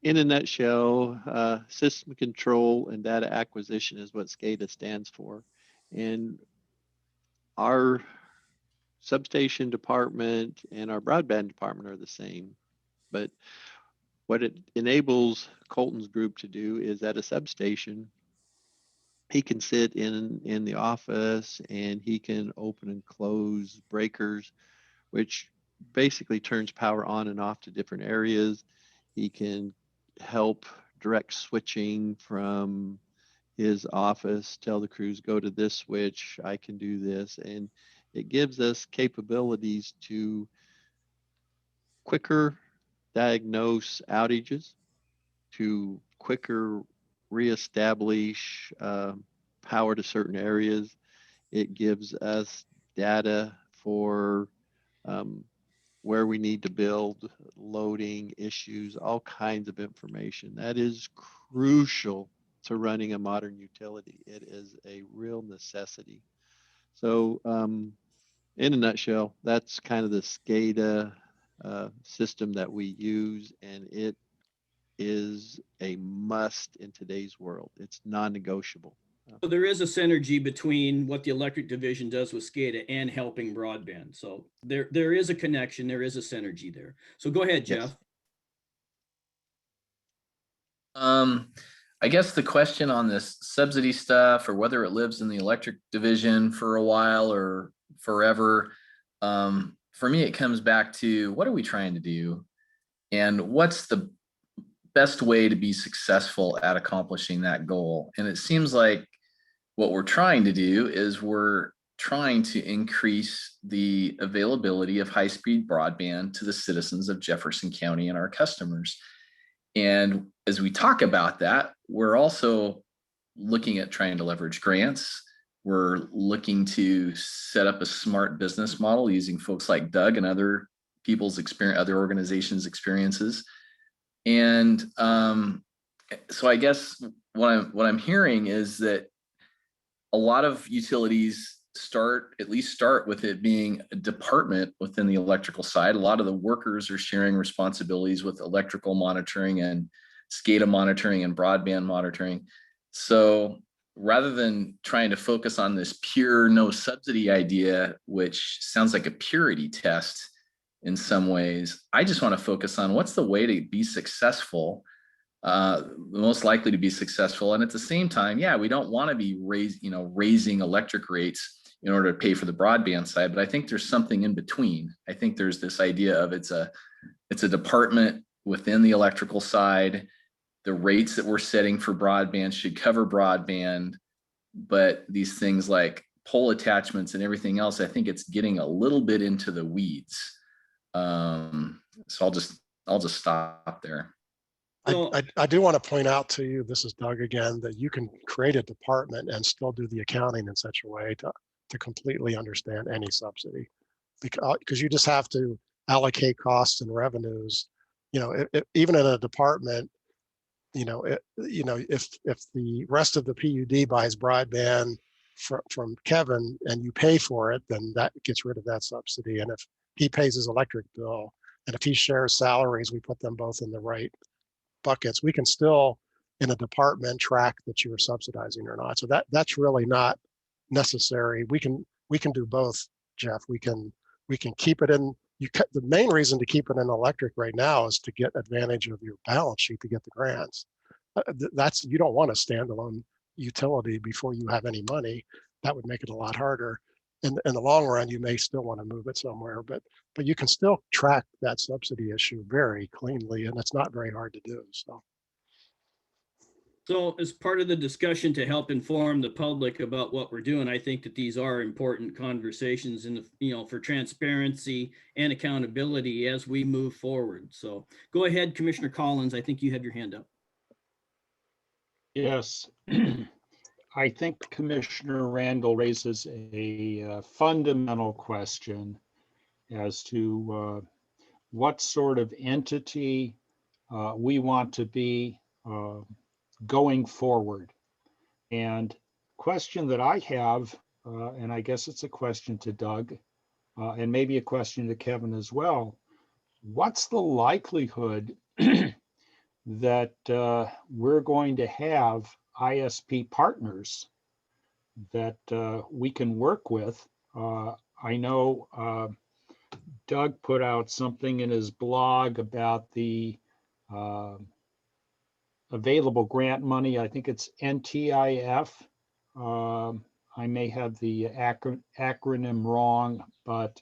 in a nutshell, system control and data acquisition is what SCADA stands for. And our substation department and our broadband department are the same. But what it enables Colton's group to do is, at a substation, he can sit in the office and he can open and close breakers, which basically turns power on and off to different areas. He can help direct switching from his office, tell the crews, go to this switch, I can do this. And it gives us capabilities to quicker diagnose outages, to quicker reestablish power to certain areas. It gives us data for where we need to build, loading issues, all kinds of information. That is crucial to running a modern utility. It is a real necessity. So in a nutshell, that's kind of the SCADA system that we use, and it is a must in today's world. It's non-negotiable. So there is a synergy between what the electric division does with SCADA and helping broadband. So there is a connection, there is a synergy there. So go ahead, Jeff. Yes. I guess the question on this subsidy stuff, or whether it lives in the electric division for a while or forever, for me, it comes back to, what are we trying to do? And what's the best way to be successful at accomplishing that goal? And it seems like what we're trying to do is we're trying to increase the availability of high-speed broadband to the citizens of Jefferson County and our customers. And as we talk about that, we're also looking at trying to leverage grants. We're looking to set up a smart business model using folks like Doug and other people's experience, other organizations' experiences. And so I guess what I'm hearing is that a lot of utilities start with it being a department within the electrical side. A lot of the workers are sharing responsibilities with electrical monitoring and SCADA monitoring and broadband monitoring. So rather than trying to focus on this pure no subsidy idea, which sounds like a purity test in some ways, I just want to focus on what's the way to be successful, most likely to be successful. And at the same time, yeah, we don't want to be raising electric rates in order to pay for the broadband side, but I think there's something in between. I think there's this idea of it's a department within the electrical side. The rates that we're setting for broadband should cover broadband, but these things like pole attachments and everything else, I think it's getting a little bit into the weeds. So I'll just stop there. So- I do want to point out to you, this is Doug again, that you can create a department and still do the accounting in such a way to completely understand any subsidy. Because you just have to allocate costs and revenues. Even in a department, if the rest of the PUD buys broadband from Kevin and you pay for it, then that gets rid of that subsidy. And if he pays his electric bill and if he shares salaries, we put them both in the right buckets. We can still, in a department, track that you are subsidizing or not. So that's really not necessary. We can do both, Jeff. We can keep it in. The main reason to keep it in electric right now is to get advantage of your balance sheet to get the grants. You don't want a standalone utility before you have any money. That would make it a lot harder. In the long run, you may still want to move it somewhere, but you can still track that subsidy issue very cleanly, and it's not very hard to do. So as part of the discussion to help inform the public about what we're doing, I think that these are important conversations for transparency and accountability as we move forward. So go ahead, Commissioner Collins. I think you have your hand up. Yes. I think Commissioner Randall raises a fundamental question as to what sort of entity we want to be going forward. And question that I have, and I guess it's a question to Doug, and maybe a question to Kevin as well. What's the likelihood that we're going to have ISP partners that we can work with? I know Doug put out something in his blog about the available grant money. I think it's NTIF. I may have the acronym wrong, but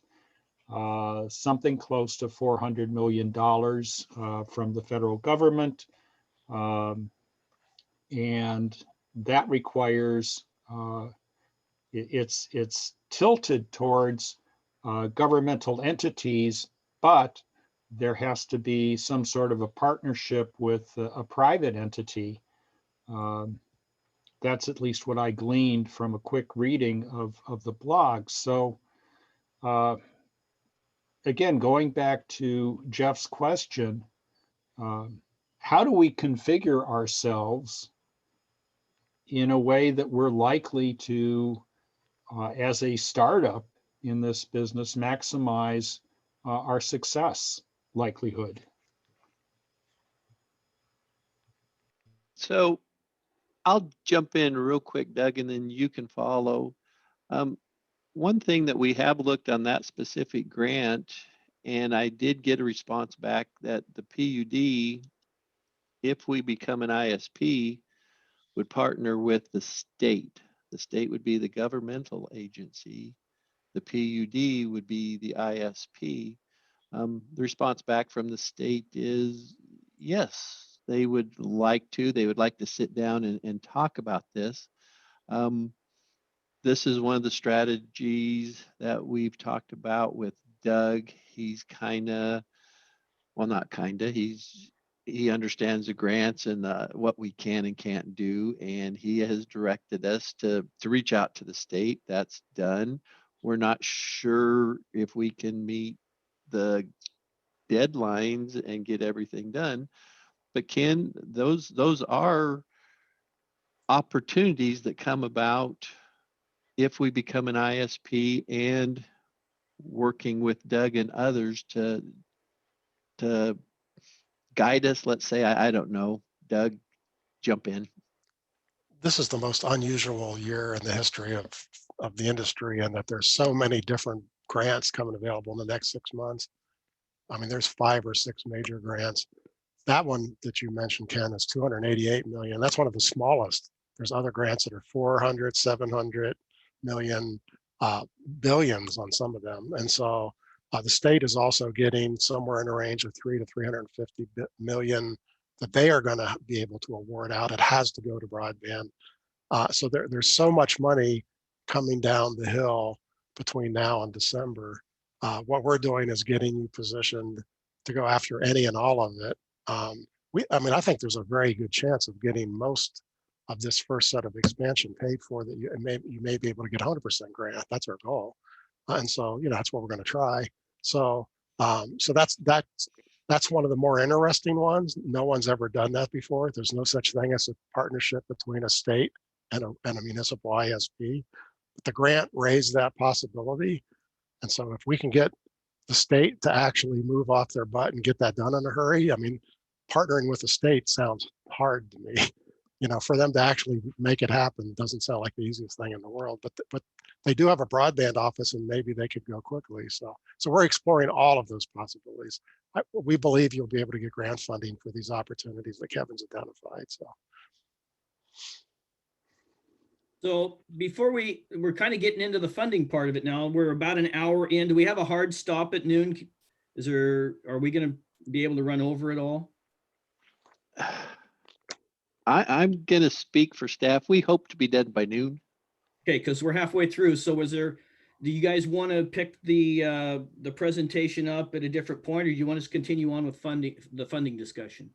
something close to $400 million from the federal government. And that requires, it's tilted towards governmental entities, but there has to be some sort of a partnership with a private entity. That's at least what I gleaned from a quick reading of the blog. So again, going back to Jeff's question, how do we configure ourselves in a way that we're likely to, as a startup in this business, maximize our success likelihood? So I'll jump in real quick, Doug, and then you can follow. One thing that we have looked on that specific grant, and I did get a response back that the PUD, if we become an ISP, would partner with the state. The state would be the governmental agency. The PUD would be the ISP. The response back from the state is yes, they would like to. They would like to sit down and talk about this. This is one of the strategies that we've talked about with Doug. He's he understands the grants and what we can and can't do, and he has directed us to reach out to the state. That's done. We're not sure if we can meet the deadlines and get everything done, but Ken, those are opportunities that come about if we become an ISP and working with Doug and others to guide us. Let's say, I don't know, Doug, jump in. This is the most unusual year in the history of the industry, and that there's so many different grants coming available in the next 6 months. I mean, there's 5 or 6 major grants. That one that you mentioned, Ken, is 288 million. That's one of the smallest. There's other grants that are 400, 700 million, billions on some of them. And so the state is also getting somewhere in a range of 300 to 350 million that they are going to be able to award out. It has to go to broadband. So there's so much money coming down the hill between now and December. What we're doing is getting you positioned to go after any and all of it. I mean, I think there's a very good chance of getting most of this first set of expansion paid for, that you may be able to get 100% grant. That's our goal. And so, that's what we're going to try. So, so that's one of the more interesting ones. No one's ever done that before. There's no such thing as a partnership between a state and a municipal ISP. But the grant raised that possibility. And so if we can get the state to actually move off their butt and get that done in a hurry, I mean, partnering with the state sounds hard to me. For them to actually make it happen doesn't sound like the easiest thing in the world, but they do have a broadband office and maybe they could go quickly. So we're exploring all of those possibilities. We believe you'll be able to get grant funding for these opportunities that Kevin's identified. So before we're kind of getting into the funding part of it now. We're about an hour in. Do we have a hard stop at noon? Are we going to be able to run over it all? I'm going to speak for staff. We hope to be done by noon. Okay, because we're halfway through. So do you guys want to pick the presentation up at a different point, or do you want us to continue on with the funding discussion?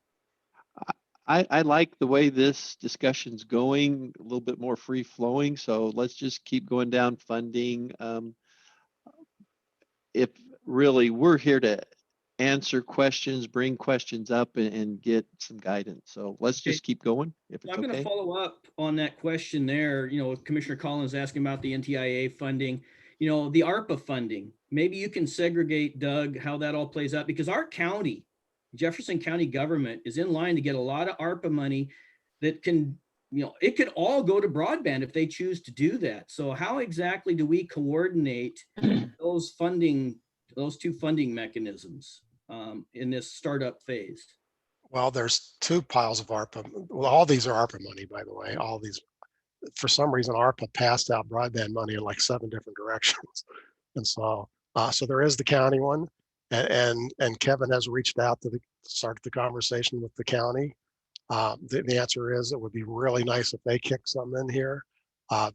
I like the way this discussion's going, a little bit more free flowing. So let's just keep going down funding. If really we're here to answer questions, bring questions up and get some guidance. So let's just keep going if it's I'm going to okay. follow up on that question there. Commissioner Collins asking about the NTIA funding, the ARPA funding. Maybe you can segregate, Doug, how that all plays out, because our county, Jefferson County government, is in line to get a lot of ARPA money that can, it could all go to broadband if they choose to do that. So how exactly do we coordinate those two funding mechanisms in this startup phase? Well, there's two piles of ARPA. Well, all these are ARPA money, by the way. All these, for some reason, ARPA passed out broadband money in like 7 different directions. And so there is the county one, and Kevin has reached out to start the conversation with the county. The answer is it would be really nice if they kick some in here.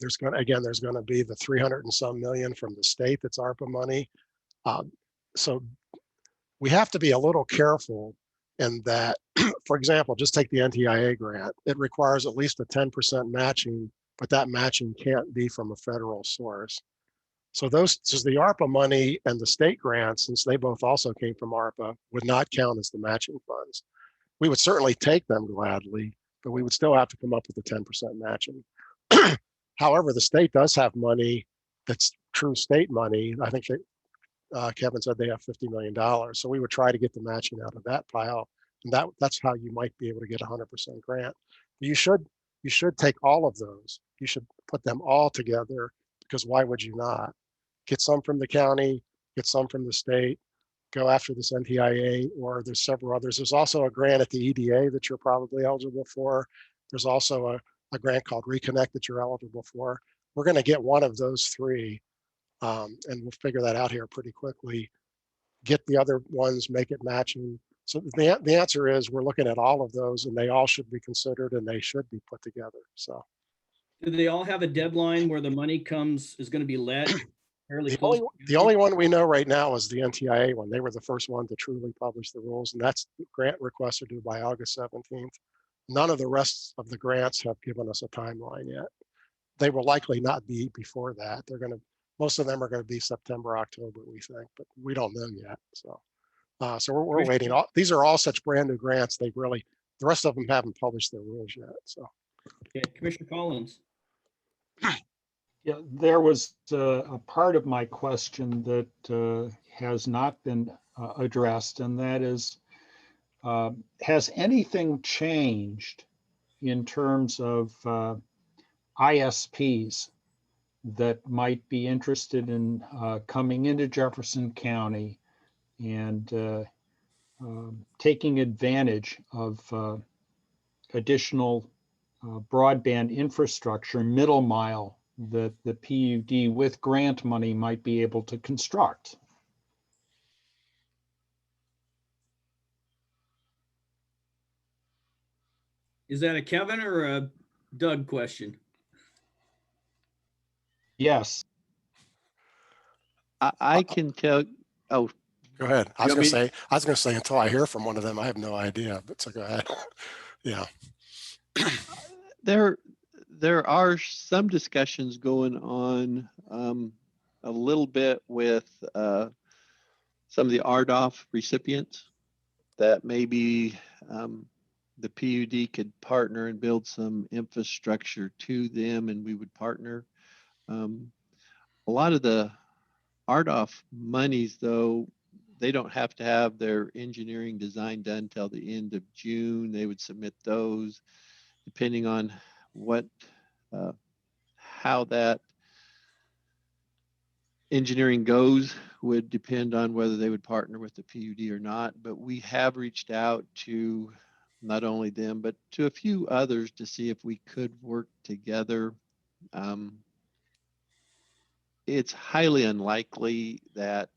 There's going to be the 300 and some million from the state that's ARPA money. So we have to be a little careful in that. For example, just take the NTIA grant. It requires at least a 10% matching, but that matching can't be from a federal source. So the ARPA money and the state grants, since they both also came from ARPA, would not count as the matching funds. We would certainly take them gladly, but we would still have to come up with the 10% matching. However, the state does have money that's true state money. I think Kevin said they have $50 million. So we would try to get the matching out of that pile. And that's how you might be able to get 100% grant. You should take all of those. You should put them all together, because why would you not? Get some from the county, get some from the state, go after this NTIA, or there's several others. There's also a grant at the EDA that you're probably eligible for. There's also a grant called Reconnect that you're eligible for. We're going to get one of those three, and we'll figure that out here pretty quickly. Get the other ones, make it matching. So the answer is we're looking at all of those, and they all should be considered and they should be put together. So do they all have a deadline where the money is going to be let fairly close? The only one we know right now is the NTIA one. They were the first one to truly publish the rules, and that's grant requests are due by August 17th. None of the rest of the grants have given us a timeline yet. They will likely not be before that. Most of them are going to be September, October, we think, but we don't know yet. So we're waiting. These are all such brand new grants. The rest of them haven't published their rules yet. So, okay, Commissioner Collins. Yeah, there was a part of my question that has not been addressed, and that is, has anything changed in terms of ISPs that might be interested in coming into Jefferson County and taking advantage of additional broadband infrastructure, middle mile, that the PUD with grant money might be able to construct? Is that a Kevin or a Doug question? Yes. I can tell. Oh, Go ahead. I You was want going me- to say, I was going to say until I hear from one of them, I have no idea, but so go ahead. Yeah. There are some discussions going on a little bit with some of the RDOF recipients that maybe the PUD could partner and build some infrastructure to them, and we would partner. A lot of the RDOF monies, though, they don't have to have their engineering design done till the end of June. They would submit those depending on what, how that engineering goes would depend on whether they would partner with the PUD or not. But we have reached out to not only them, but to a few others to see if we could work together. It's highly unlikely that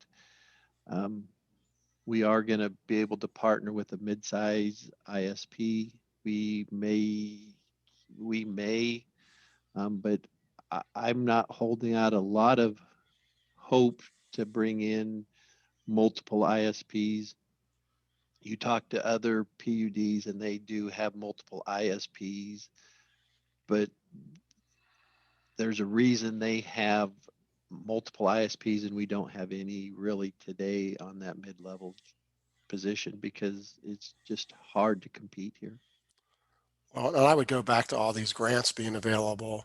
we are going to be able to partner with a mid-size ISP. We may, but I'm not holding out a lot of hope to bring in multiple ISPs. You talk to other PUDs and they do have multiple ISPs, but there's a reason they have multiple ISPs and we don't have any really today on that mid-level position because it's just hard to compete here. Well, and I would go back to all these grants being available.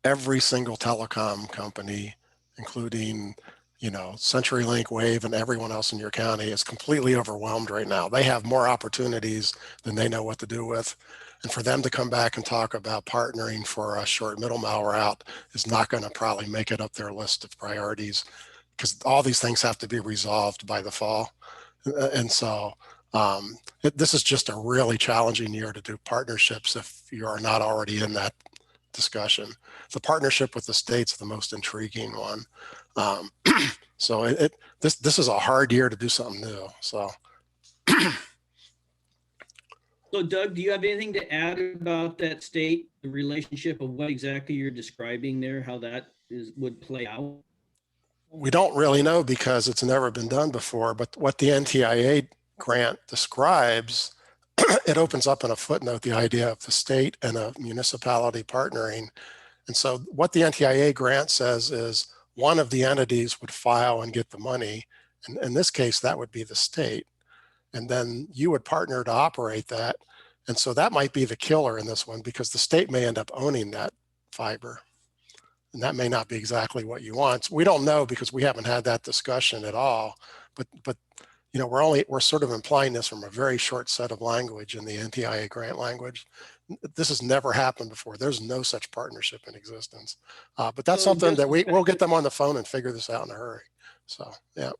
Every single telecom company, including, you know, CenturyLink, Wave, and everyone else in your county is completely overwhelmed right now. They have more opportunities than they know what to do with. And for them to come back and talk about partnering for a short middle mile route is not going to probably make it up their list of priorities because all these things have to be resolved by the fall. And so this is just a really challenging year to do partnerships if you are not already in that discussion. The partnership with the state's the most intriguing one. So this is a hard year to do something new. So. So Doug, do you have anything to add about that state, the relationship of what exactly you're describing there, how that would play out? We don't really know because it's never been done before, but what the NTIA grant describes, it opens up in a footnote the idea of the state and a municipality partnering. And so what the NTIA grant says is one of the entities would file and get the money. And in this case, that would be the state. And then you would partner to operate that. And so that might be the killer in this one because the state may end up owning that fiber. And that may not be exactly what you want. We don't know because we haven't had that discussion at all. But you know, we're sort of implying this from a very short set of language in the NTIA grant language. This has never happened before. There's no such partnership in existence. But that's So something that we'll get just them on the phone and figure this out in a hurry. So yeah.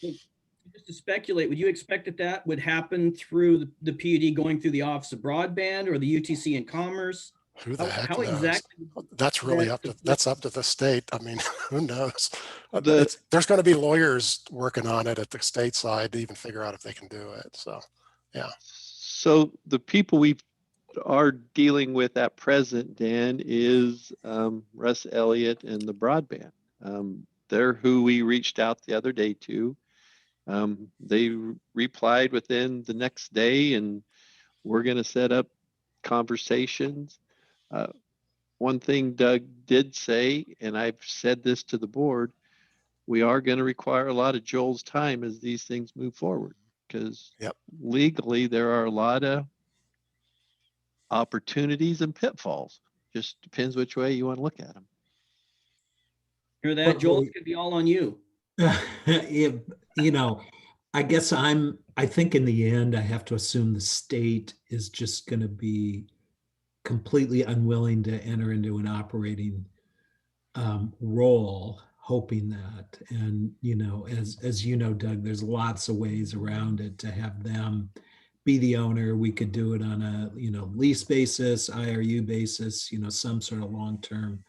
to speculate, would you expect that would happen through the PUD going through the Office of Broadband or the UTC in Commerce? Who the heck How knows? exactly? That's really up to the state. I mean, who knows? The- There's going to be lawyers working on it at the state side to even figure out if they can do it. So, yeah. So the people we are dealing with at present, Dan, is Russ Elliott and the broadband. They're who we reached out the other day to. They replied within the next day, and we're going to set up conversations. One thing Doug did say, and I've said this to the board, we are going to require a lot of Joel's time as these things move forward because legally there are a lot of opportunities and pitfalls. Just depends which way you want to look at them. Hear that, Joel? It's gonna be all on you. You know, I guess I think in the end, I have to assume the state is just going to be completely unwilling to enter into an operating role, hoping that. And, you know, as you know, Doug, there's lots of ways around it to have them be the owner. We could do it on a, you know, lease basis, IRU basis, you know, some sort of long-term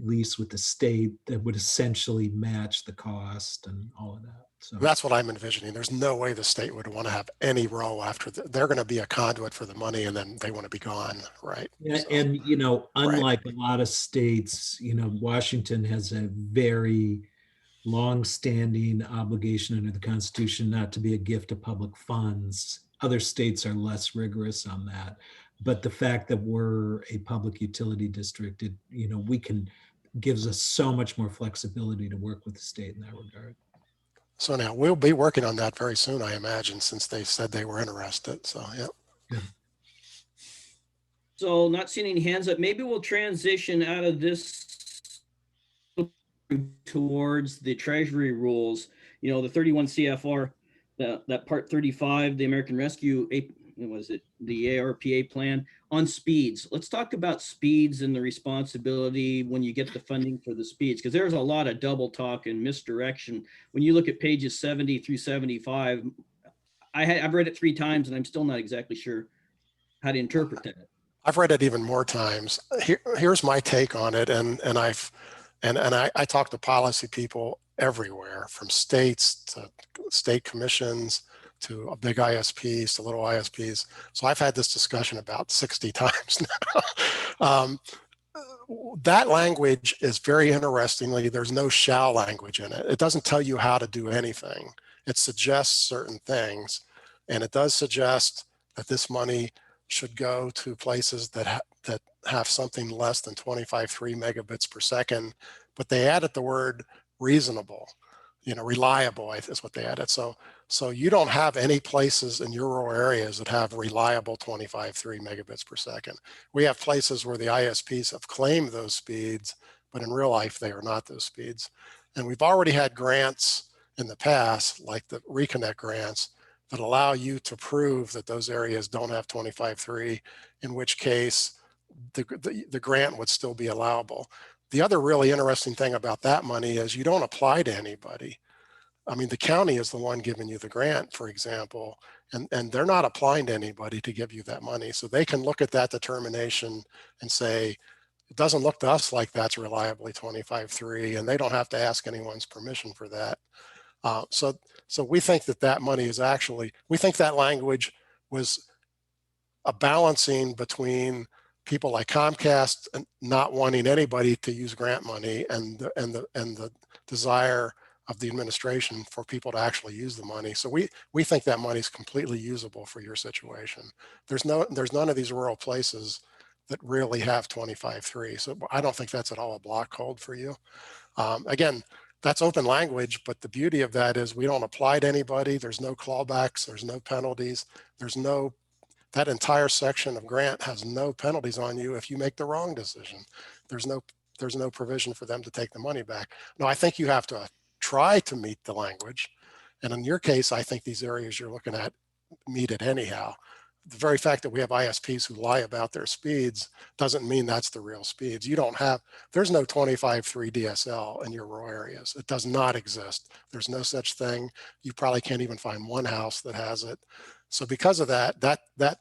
lease with the state that would essentially match the cost and all of that. So that's what I'm envisioning. There's no way the state would want to have any role after they're going to be a conduit for the money and then they want to be gone. Right. Yeah, so, and, you know, unlike a lot of states, you know, Washington has a very longstanding obligation under the Constitution not to be a gift of public funds. Other states are less rigorous on that. But the fact that we're a public utility district, we can, gives us so much more flexibility to work with the state in that regard. So now we'll be working on that very soon, I imagine, since they said they were interested. So, yeah. Good. So not seeing any hands up, maybe we'll transition out of this towards the Treasury rules, the 31 CFR, that part 35, the American Rescue, was it the ARPA plan on speeds? Let's talk about speeds and the responsibility when you get the funding for the speeds, because there's a lot of double talk and misdirection. When you look at pages 70 through 75, I've read it 3 times and I'm still not exactly sure how to interpret that. I've read it even more times. Here's my take on it, and I talk to policy people everywhere, from states to state commissions to big ISPs to little ISPs. So I've had this discussion about 60 times now. That language is very interestingly, there's no shall language in it. It doesn't tell you how to do anything. It suggests certain things, and it does suggest that this money should go to places that have something less than 25.3 megabits per second, but they added the word reasonable, reliable is what they added. So you don't have any places in your rural areas that have reliable 25.3 megabits per second. We have places where the ISPs have claimed those speeds, but in real life, they are not those speeds. And we've already had grants in the past, like the Reconnect grants, that allow you to prove that those areas don't have 25.3, in which case the grant would still be allowable. The other really interesting thing about that money is you don't apply to anybody. I mean, the county is the one giving you the grant, for example, and they're not applying to anybody to give you that money. So they can look at that determination and say, it doesn't look to us like that's reliably 25.3, and they don't have to ask anyone's permission for that. So we think that money is actually, we think that language was a balancing between people like Comcast and not wanting anybody to use grant money and the desire of the administration for people to actually use the money. So we think that money is completely usable for your situation. There's none of these rural places that really have 25.3. So I don't think that's at all a block code for you. Again, that's open language, but the beauty of that is we don't apply to anybody. There's no clawbacks. There's no penalties. That entire section of grant has no penalties on you if you make the wrong decision. There's no provision for them to take the money back. No, I think you have to try to meet the language. And in your case, I think these areas you're looking at meet it anyhow. The very fact that we have ISPs who lie about their speeds doesn't mean that's the real speeds. There's no 25.3 DSL in your rural areas. It does not exist. There's no such thing. You probably can't even find one house that has it. So because of that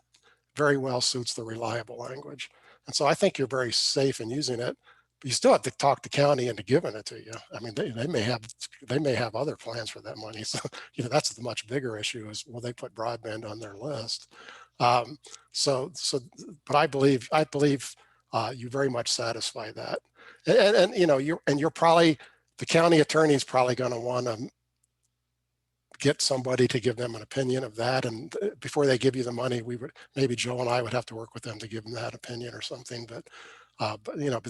very well suits the reliable language. And so I think you're very safe in using it, but you still have to talk to county into giving it to you. I mean, they may have other plans for that money. So, that's the much bigger issue is, will they put broadband on their list? But I believe you very much satisfy that. And you're probably, the county attorney is probably going to want to get somebody to give them an opinion of that. And before they give you the money, maybe Joe and I would have to work with them to give them that opinion or something. But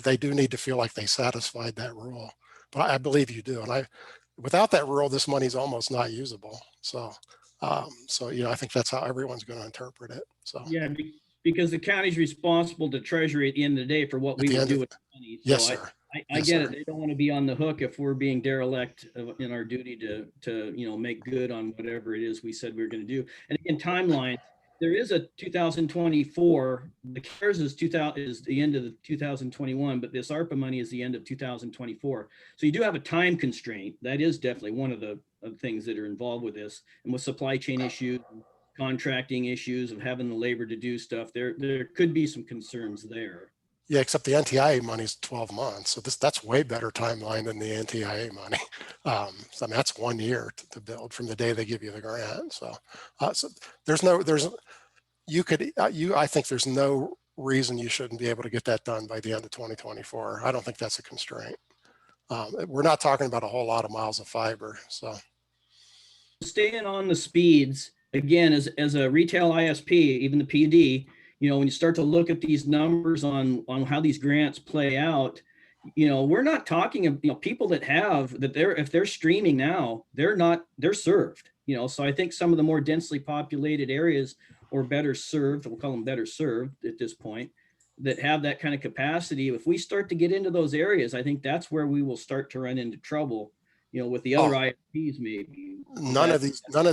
they do need to feel like they satisfied that rule. But I believe you do. And without that rule, this money is almost not usable. So I think that's how everyone's going to interpret it. So yeah, because the county's responsible to Treasury at the end of the day for what we would do with the money. So yes, sir. I get it. They don't want to be on the hook if we're being derelict in our duty to make good on whatever it is we said we were going to do. And again, timeline. There is a 2024. The CARES is the end of the 2021, but this ARPA money is the end of 2024. So you do have a time constraint. That is definitely one of the things that are involved with this, and with supply chain issues, contracting issues of having the labor to do stuff. There could be some concerns there. Yeah, except the NTIA money is 12 months. So that's way better timeline than the NTIA money. I mean, that's 1 year to build from the day they give you the grant. So I think there's no reason you shouldn't be able to get that done by the end of 2024. I don't think that's a constraint. We're not talking about a whole lot of miles of fiber. So Staying on the speeds, again, as a retail ISP, even the PD, when you start to look at these numbers on how these grants play out, we're not talking of, people that have that if they're streaming now, they're served, so I think some of the more densely populated areas or better served, we'll call them better served at this point, that have that kind of capacity. If we start to get into those areas, I think that's where we will start to run into trouble, with the other ISPs maybe. none of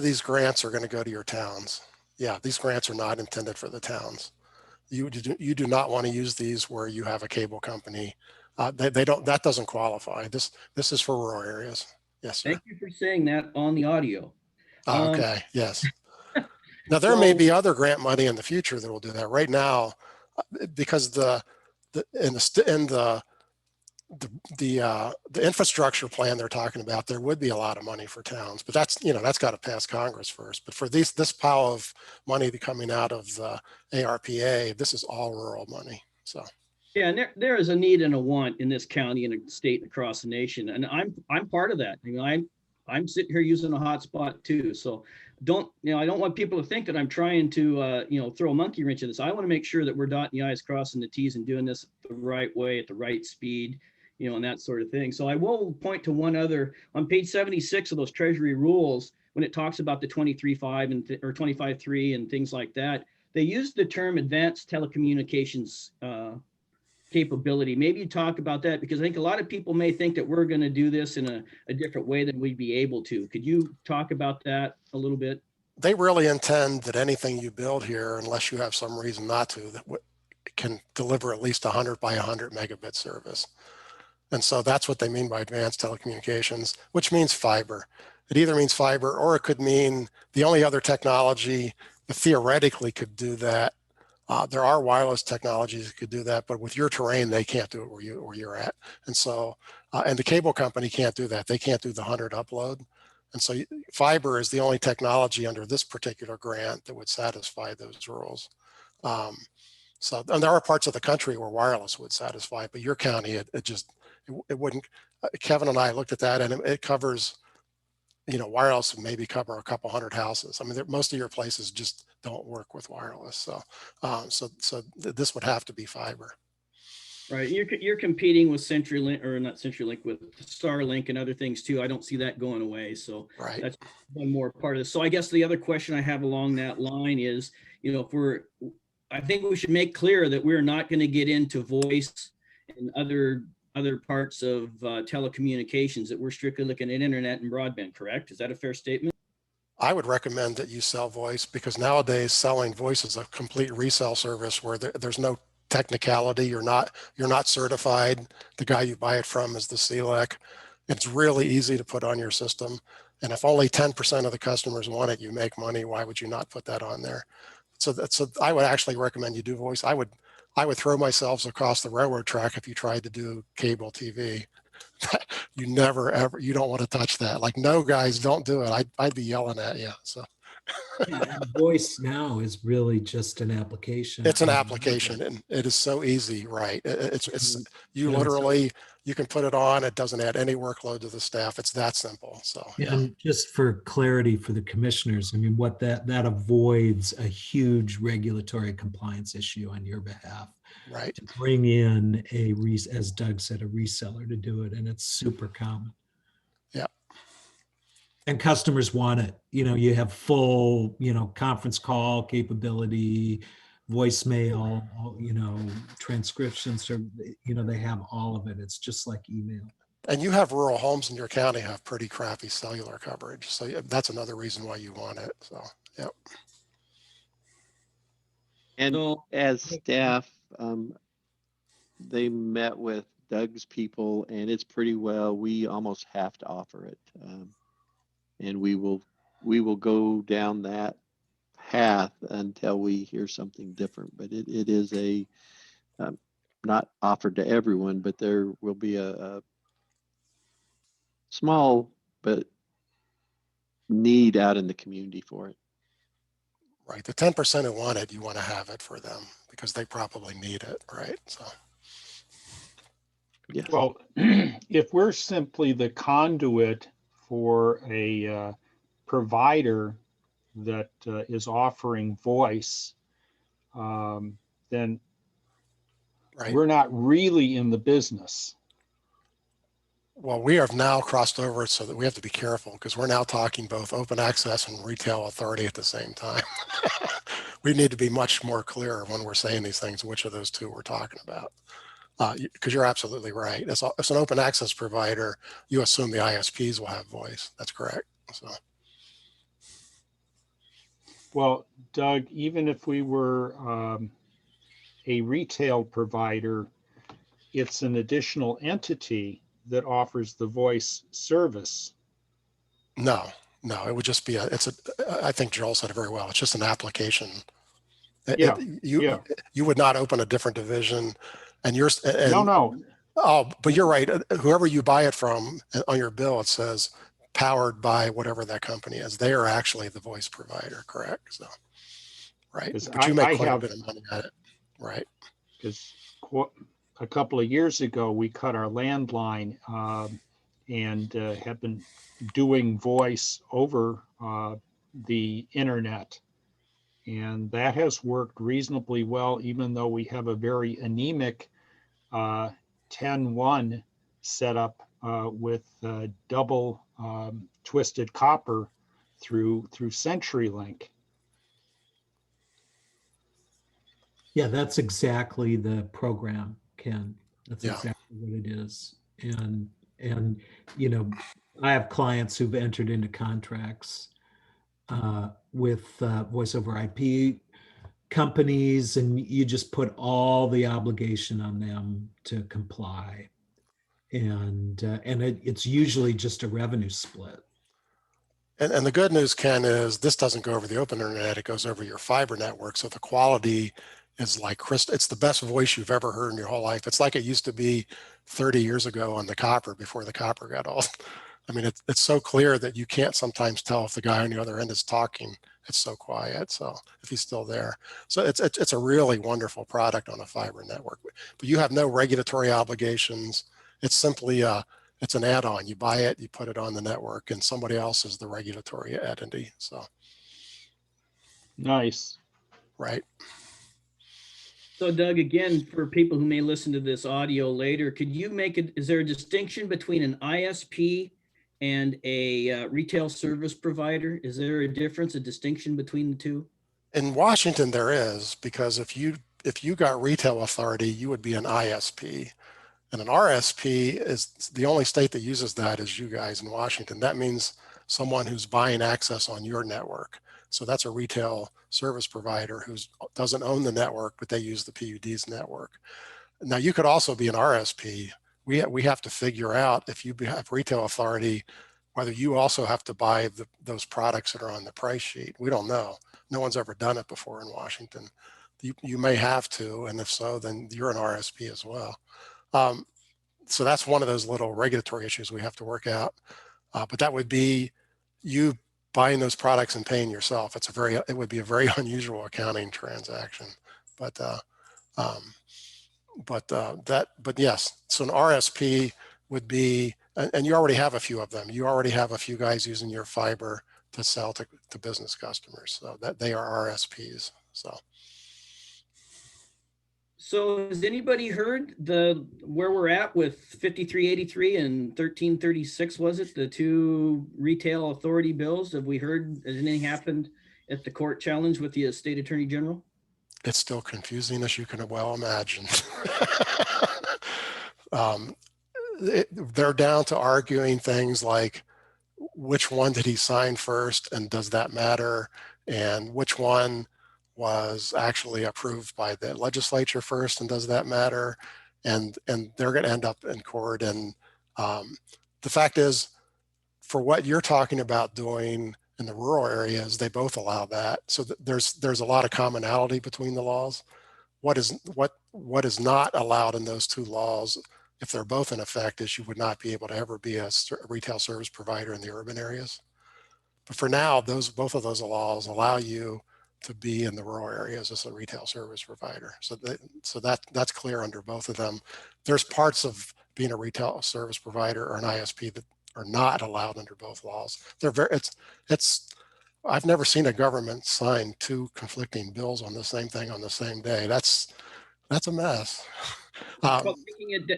these grants are going to go to your towns. Yeah, these grants are not intended for the towns. You do not want to use these where you have a cable company. They don't. That doesn't qualify. This is for rural areas. Yes, sir. Thank you for saying that on the audio. Okay. Yes. Now there may be other grant money in the future that will do that. Right now, because the infrastructure plan they're talking about, there would be a lot of money for towns, but that's got to pass Congress first. But for this pile of money coming out of the ARPA, this is all rural money. So yeah, and there is a need and a want in this county and a state and across the nation, and I'm part of that. I'm sitting here using a hotspot too. So I don't want people to think that I'm trying to throw a monkey wrench in this. I want to make sure that we're dotting the I's, crossing the T's, and doing this the right way at the right speed, and that sort of thing. So I will point to one other on page 76 of those Treasury rules, when it talks about the 23.5 or 25.3 and things like that. They use the term advanced telecommunications capability. Maybe you talk about that, because I think a lot of people may think that we're going to do this in a different way than we'd be able to. Could you talk about that a little bit? They really intend that anything you build here, unless you have some reason not to, that can deliver at least 100 by 100 megabit service. And so that's what they mean by advanced telecommunications, which means fiber. It either means fiber, or it could mean the only other technology that theoretically could do that. There are wireless technologies that could do that, but with your terrain, they can't do it where you're at. And so, and the cable company can't do that. They can't do the 100 upload. And so fiber is the only technology under this particular grant that would satisfy those rules. And there are parts of the country where wireless would satisfy, but your county, it wouldn't. Kevin and I looked at that, and it covers, wireless would maybe cover a couple hundred houses. I mean, most of your places just don't work with wireless. So this would have to be fiber. Right. You're competing with CenturyLink, or not CenturyLink, with Starlink and other things too. I don't see that going away. So right. That's one more part of this. So I guess the other question I have along that line is, I think we should make clear that we're not going to get into voice and other parts of telecommunications, that we're strictly looking at internet and broadband, correct? Is that a fair statement? I would recommend that you sell voice, because nowadays selling voice is a complete resale service where there's no technicality. You're not certified. The guy you buy it from is the CLEC. It's really easy to put on your system. And if only 10% of the customers want it, you make money. Why would you not put that on there? So I would actually recommend you do voice. I would throw myself across the railroad track if you tried to do cable TV. You never, ever, you don't want to touch that. Like, no, guys, don't do it. I'd be yelling at you. So Yeah, voice now is really just an application. it's an application, and it is so easy, right? You literally, you can put it on. It doesn't add any workload to the staff. It's that simple. So yeah. And just for clarity for the commissioners, I mean, what that avoids a huge regulatory compliance issue on your behalf. Right. To bring in as Doug said, a reseller to do it, and it's super common. Yeah. And customers want it. You have full, conference call capability, voicemail, transcriptions, or, they have all of it. It's just like email. And you have rural homes in your county have pretty crappy cellular coverage. So that's another reason why you want it. So, yeah. And as staff, they met with Doug's people, and it's pretty well, we almost have to offer it. And we will go down that path until we hear something different. But it is not offered to everyone, but there will be a small but need out in the community for it. Right. The 10% who want it, you want to have it for them because they probably need it. Right. So. Yes. Well, if we're simply the conduit for a provider that is offering voice, then Right. we're not really in the business. Well, we have now crossed over so that we have to be careful because we're now talking both open access and retail authority at the same time. We need to be much more clear when we're saying these things, which of those two we're talking about. Because you're absolutely right. As an open access provider, you assume the ISPs will have voice. That's correct. So, Well, Doug, even if we were a retail provider, it's an additional entity that offers the voice service. no, it would just be I think Joel said it very well. It's just an application. Yeah, You would not open a different division and No. Oh, but you're right. Whoever you buy it from on your bill, it says powered by whatever that company is. They are actually the voice provider, correct? So, right. 'Cause But you make I quite a have- bit of money at it, right? Because a couple of years ago, we cut our landline and have been doing voice over the internet. And that has worked reasonably well, even though we have a very anemic 10-1 setup with double twisted copper through CenturyLink. Yeah, that's exactly the program, Ken. That's Yeah. exactly what it is. And you know, I have clients who've entered into contracts with voice over IP companies, and you just put all the obligation on them to comply. And it's usually just a revenue split. And the good news, Ken, is this doesn't go over the open internet. It goes over your fiber network. So the quality is like crystal. It's the best voice you've ever heard in your whole life. It's like it used to be 30 years ago on the copper before the copper got old. I mean, it's so clear that you can't sometimes tell if the guy on the other end is talking. It's so quiet. So if he's still there, so it's a really wonderful product on a fiber network. But you have no regulatory obligations. It's simply it's an add-on. You buy it, you put it on the network, and somebody else is the regulatory entity. So, Nice. right. So Doug, again, for people who may listen to this audio later, could you make it, is there a distinction between an ISP and a retail service provider? Is there a difference, a distinction between the two? In Washington, there is, because if you got retail authority, you would be an ISP. And an RSP is the only state that uses that is you guys in Washington. That means someone who's buying access on your network. So that's a retail service provider who doesn't own the network, but they use the PUD's network. Now you could also be an RSP. We have to figure out if you have retail authority, whether you also have to buy those products that are on the price sheet. We don't know. No one's ever done it before in Washington. You may have to, and if so, then you're an RSP as well. So that's one of those little regulatory issues we have to work out. But that would be you buying those products and paying yourself. It would be a very unusual accounting transaction. But yes, so an RSP would be, and you already have a few of them. You already have a few guys using your fiber to sell to business customers. So that they are RSPs. So has anybody heard where we're at with 5383 and 1336, was it? The two retail authority bills? Have we heard, has anything happened at the court challenge with the state attorney general? It's still confusing, as you can well imagine. They're down to arguing things like, which one did he sign first and does that matter? And which one was actually approved by the legislature first and does that matter? And they're going to end up in court. And the fact is, for what you're talking about doing in the rural areas, they both allow that. So there's a lot of commonality between the laws. What is not allowed in those two laws, if they're both in effect, is you would not be able to ever be a retail service provider in the urban areas. But for now, both of those laws allow you to be in the rural areas as a retail service provider. So that's clear under both of them. There's parts of being a retail service provider or an ISP that are not allowed under both laws. They're very, I've never seen a government sign two conflicting bills on the same thing on the same day. That's a mess. Well,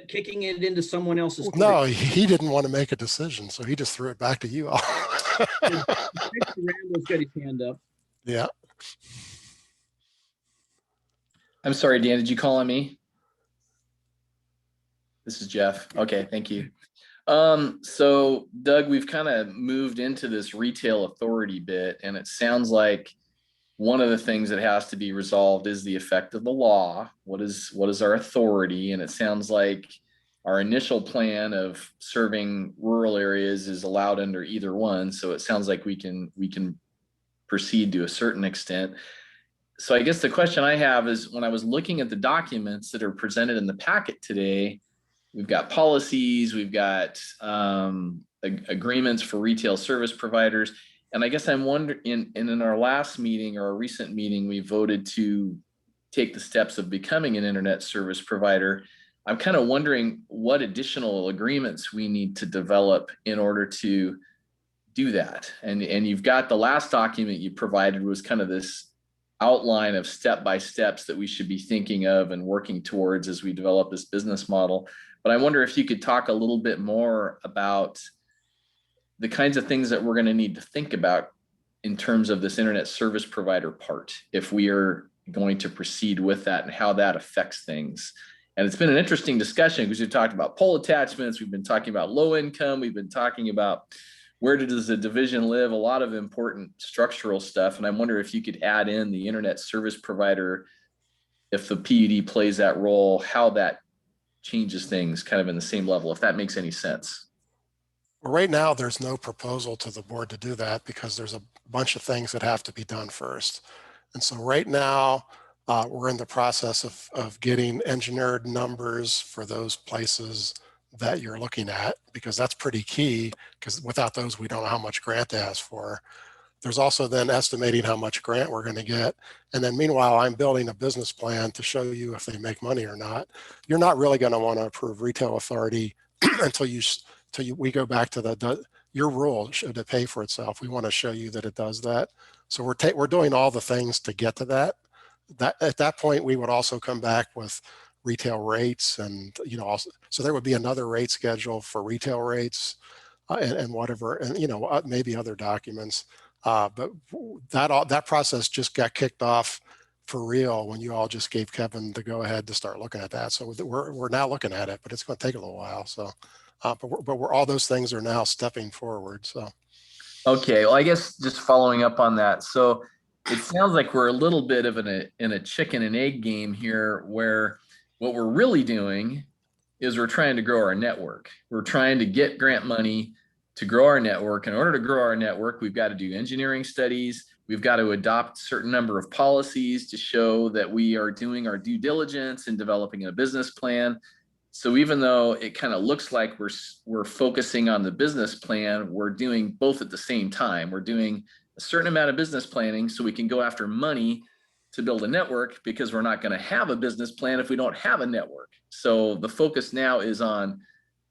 kicking it into someone else's court. No, he didn't want to make a decision, so he just threw it back to you all. Randall's got his hand up. Yeah. I'm sorry, Dan, did you call on me? This is Jeff. Okay, thank you. So Doug, we've kind of moved into this retail authority bit, and it sounds like one of the things that has to be resolved is the effect of the law. What is our authority? And it sounds like our initial plan of serving rural areas is allowed under either one. So it sounds like we can proceed to a certain extent. So I guess the question I have is, when I was looking at the documents that are presented in the packet today, we've got policies, we've got agreements for retail service providers. And I guess I'm wondering, in our last meeting or a recent meeting, we voted to take the steps of becoming an internet service provider. I'm kind of wondering what additional agreements we need to develop in order to do that. And you've got the last document you provided was kind of this outline of step-by-steps that we should be thinking of and working towards as we develop this business model. But I wonder if you could talk a little bit more about the kinds of things that we're going to need to think about in terms of this internet service provider part, if we are going to proceed with that and how that affects things. And it's been an interesting discussion because we've talked about pole attachments, we've been talking about low income, we've been talking about where does the division live, a lot of important structural stuff. And I wonder if you could add in the internet service provider, if the PUD plays that role, how that changes things kind of in the same level, if that makes any sense. Well, right now, there's no proposal to the board to do that because there's a bunch of things that have to be done first. And so right now, we're in the process of getting engineered numbers for those places that you're looking at, because that's pretty key, because without those, we don't know how much grant to ask for. There's also then estimating how much grant we're going to get. And then meanwhile, I'm building a business plan to show you if they make money or not. You're not really going to want to approve retail authority until we go back to your rule should it pay for itself. We want to show you that it does that. So we're doing all the things to get to that. At that point, we would also come back with retail rates, and also, so there would be another rate schedule for retail rates and whatever, and maybe other documents. But that process just got kicked off for real when you all just gave Kevin the go ahead to start looking at that. So we're now looking at it, but it's going to take a little while. So. But all those things are now stepping forward. So, okay. Well, I guess just following up on that. So it sounds like we're a little bit of in a chicken and egg game here, where what we're really doing is we're trying to grow our network. We're trying to get grant money to grow our network. In order to grow our network, we've got to do engineering studies. We've got to adopt a certain number of policies to show that we are doing our due diligence and developing a business plan. So even though it kind of looks like we're focusing on the business plan, we're doing both at the same time. We're doing a certain amount of business planning so we can go after money to build a network, because we're not going to have a business plan if we don't have a network. So the focus now is on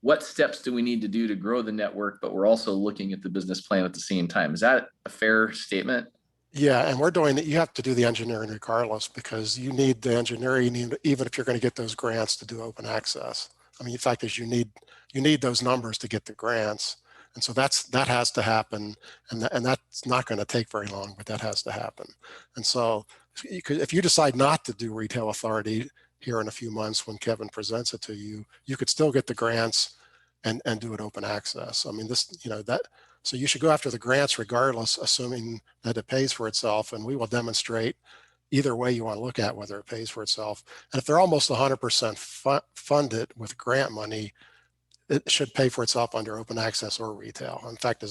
what steps do we need to do to grow the network, but we're also looking at the business plan at the same time. Is that a fair statement? Yeah, and we're doing that. You have to do the engineering regardless, because you need the engineering even if you're going to get those grants to do open access. I mean, the fact is you need those numbers to get the grants, and so that has to happen, and that's not going to take very long, but that has to happen. And so if you decide not to do retail authority here in a few months when Kevin presents it to you, you could still get the grants and do it open access. I mean, so you should go after the grants regardless, assuming that it pays for itself, and we will demonstrate either way you want to look at whether it pays for itself. And if they're almost 100% funded with grant money, it should pay for itself under open access or retail. In fact,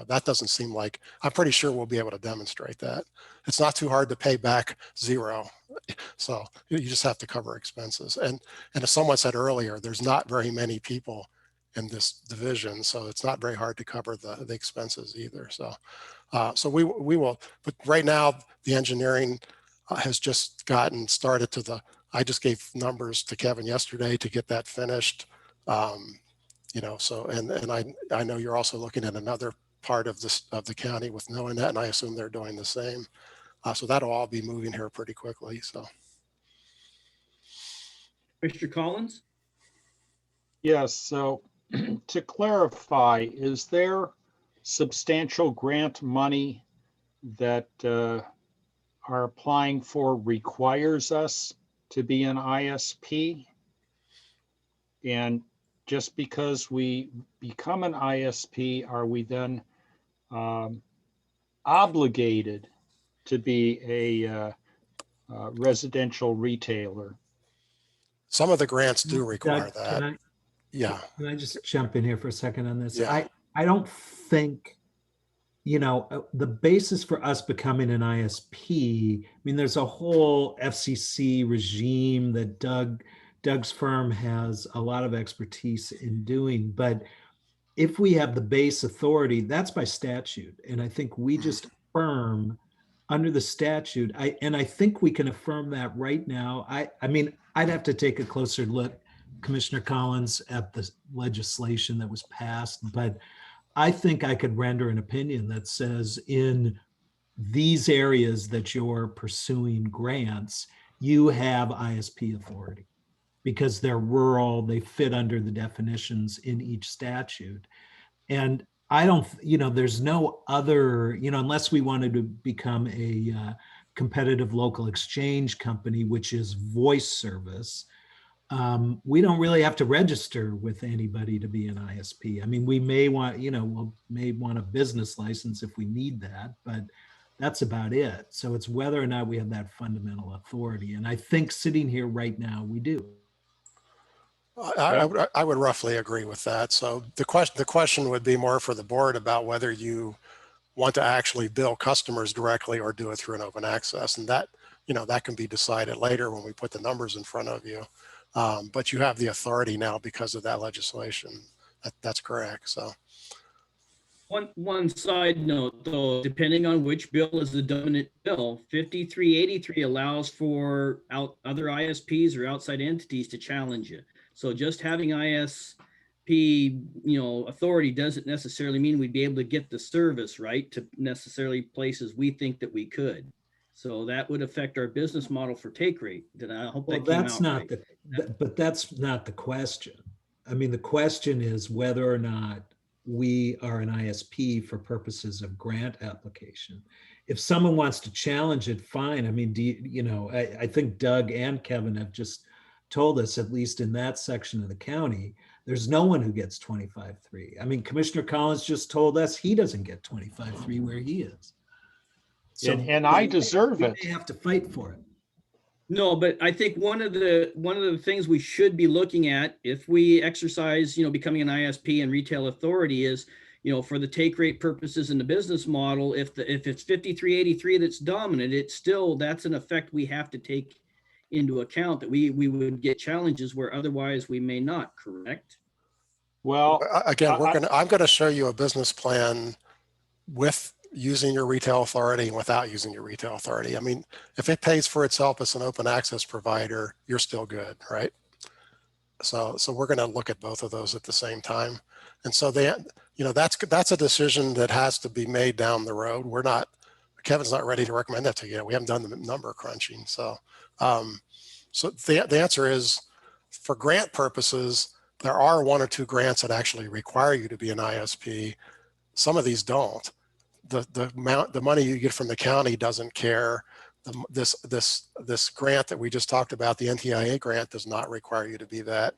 that doesn't seem like, I'm pretty sure we'll be able to demonstrate that. It's not too hard to pay back zero. So you just have to cover expenses. And as someone said earlier, there's not very many people in this division, so it's not very hard to cover the expenses either. So we will, but right now the engineering has just gotten started I just gave numbers to Kevin yesterday to get that finished. You know, so, and I know you're also looking at another part of this, of the county with knowing that, and I assume they're doing the same. So that'll all be moving here pretty quickly, so. Mr. Collins? Yes, so to clarify, is there substantial grant money that are applying for requires us to be an ISP? And just because we become an ISP, are we then obligated to be a residential retailer? Some of the grants do require Doug, that. Yeah, Can I just jump in here for a second on this? Yeah. I don't think, you know, the basis for us becoming an ISP, I mean, there's a whole FCC regime that Doug's firm has a lot of expertise in doing, but if we have the base authority, that's by statute. And I think we just affirm under the statute. I think we can affirm that right now. I mean, I'd have to take a closer look, Commissioner Collins, at the legislation that was passed, but I think I could render an opinion that says in these areas that you're pursuing grants, you have ISP authority because they're rural, they fit under the definitions in each statute. And I don't, you know, there's no other, you know, unless we wanted to become a competitive local exchange company, which is voice service, we don't really have to register with anybody to be an ISP. I mean, we may want, you know, we may want a business license if we need that, but that's about it. So it's whether or not we have that fundamental authority. And I think sitting here right now, we do. I would roughly agree with that. So the question would be more for the board about whether you want to actually bill customers directly or do it through an open access. And that, you know, that can be decided later when we put the numbers in front of you. But you have the authority now because of that legislation. That's correct. So One side note though, depending on which bill is the dominant bill, 5383 allows for other ISPs or outside entities to challenge it. So just having ISP, you know, authority doesn't necessarily mean we'd be able to get the service, right, to necessarily places we think that we could. So that would affect our business model for take rate. Did I hope Well, that came that's out not right? but that's not the question. I mean, the question is whether or not we are an ISP for purposes of grant application. If someone wants to challenge it, fine. I mean, you know, I think Doug and Kevin have just told us, at least in that section of the county, there's no one who gets 25.3. I mean, Commissioner Collins just told us he doesn't get 25.3 where he is. So And I deserve it. They have to fight for it. No, but I think one of the things we should be looking at if we exercise, you know, becoming an ISP and retail authority is, you know, for the take rate purposes in the business model, if it's 5383 that's dominant, it's still, that's an effect we have to take into account, that we would get challenges where otherwise we may not, correct? Well, again, I'm going to show you a business plan with using your retail authority and without using your retail authority. I mean, if it pays for itself as an open access provider, you're still good, right? So we're going to look at both of those at the same time. And so you know, that's a decision that has to be made down the road. Kevin's not ready to recommend that to you yet. We haven't done the number crunching. So the answer is, for grant purposes, there are one or two grants that actually require you to be an ISP. Some of these don't. The money you get from the county doesn't care. This grant that we just talked about, the NTIA grant, does not require you to be that.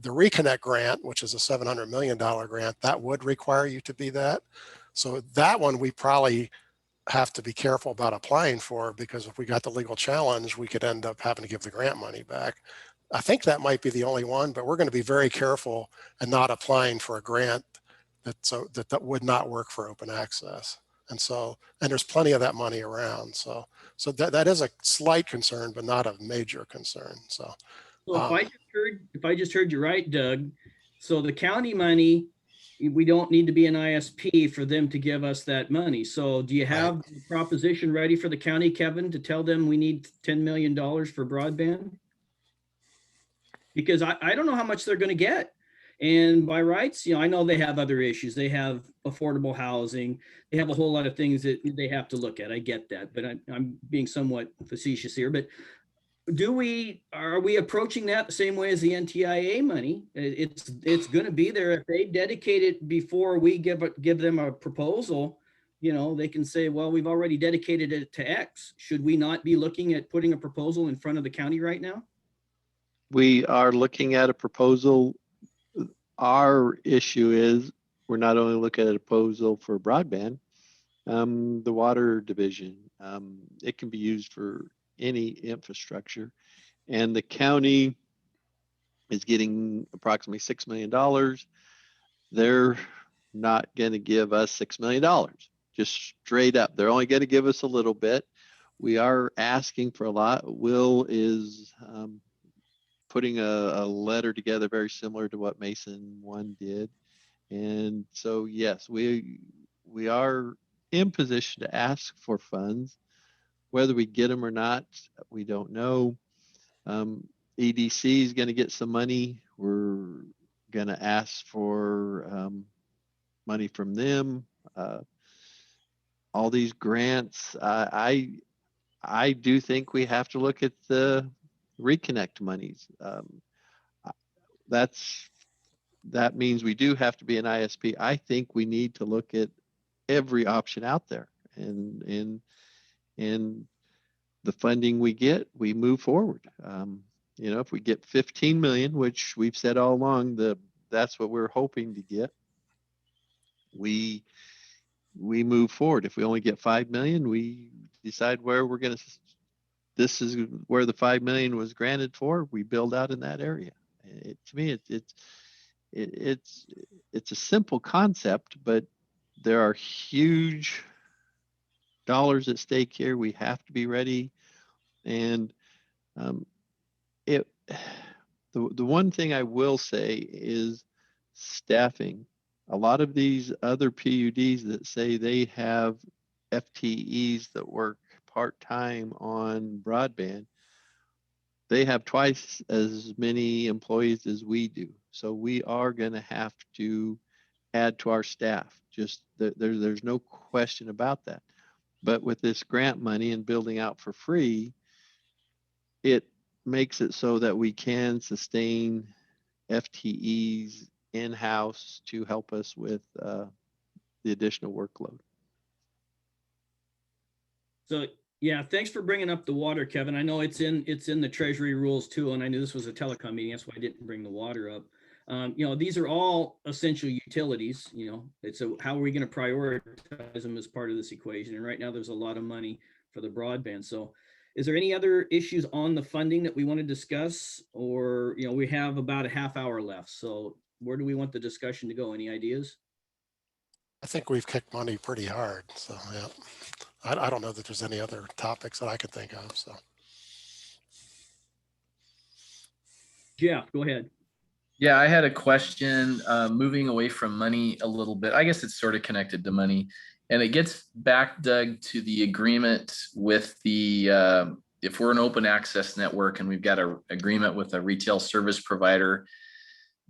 The Reconnect grant, which is a $700 million grant, that would require you to be that. So that one we probably have to be careful about applying for, because if we got the legal challenge, we could end up having to give the grant money back. I think that might be the only one, but we're going to be very careful and not applying for a grant that would not work for open access. And there's plenty of that money around. So that is a slight concern, but not a major concern. So if I just heard you right, Doug, so the county money, we don't need to be an ISP for them to give us that money. So do you have the proposition ready for the county, Kevin, to tell them we need $10 million for broadband? Because I don't know how much they're going to get. And by rights, I know they have other issues. They have affordable housing. They have a whole lot of things that they have to look at. I get that, but I'm being somewhat facetious here. But are we approaching that the same way as the NTIA money? It's going to be there. If they dedicate it before we give them a proposal, they can say, well, we've already dedicated it to X. Should we not be looking at putting a proposal in front of the county right now? We are looking at a proposal. Our issue is we're not only looking at a proposal for broadband, the water division. It can be used for any infrastructure, and the county is getting approximately $6 million. They're not going to give us $6 million, just straight up. They're only going to give us a little bit. We are asking for a lot. Will is putting a letter together very similar to what Mason 1 did. And so, yes, we are in position to ask for funds. Whether we get them or not, we don't know. EDC is going to get some money. We're going to ask for money from them. All these grants, I do think we have to look at the reconnect monies. That means we do have to be an ISP. I think we need to look at every option out there, and the funding we get, we move forward. If we get 15 million, which we've said all along, that's what we're hoping to get, we move forward. If we only get 5 million, we decide where we're going to. This is where the 5 million was granted for. We build out in that area. To me, it's a simple concept, but there are huge dollars at stake here. We have to be ready. And the one thing I will say is staffing. A lot of these other PUDs that say they have FTEs that work part-time on broadband, they have twice as many employees as we do. So we are going to have to add to our staff. Just there's no question about that. But with this grant money and building out for free, it makes it so that we can sustain FTEs in-house to help us with the additional workload. So yeah, thanks for bringing up the water, Kevin. I know it's in the Treasury rules too, and I knew this was a telecom meeting. That's why I didn't bring the water up. These are all essential utilities. It's how are we going to prioritize them as part of this equation? And right now, there's a lot of money for the broadband. So, is there any other issues on the funding that we want to discuss? Or we have about a half hour left. So, where do we want the discussion to go? Any ideas? I think we've kicked money pretty hard. So yeah, I don't know that there's any other topics that I could think of. So, Jeff, go ahead. Yeah, I had a question, moving away from money a little bit. I guess it's sort of connected to money, and it gets back, Doug, to the agreement with the, if we're an open access network and we've got an agreement with a retail service provider,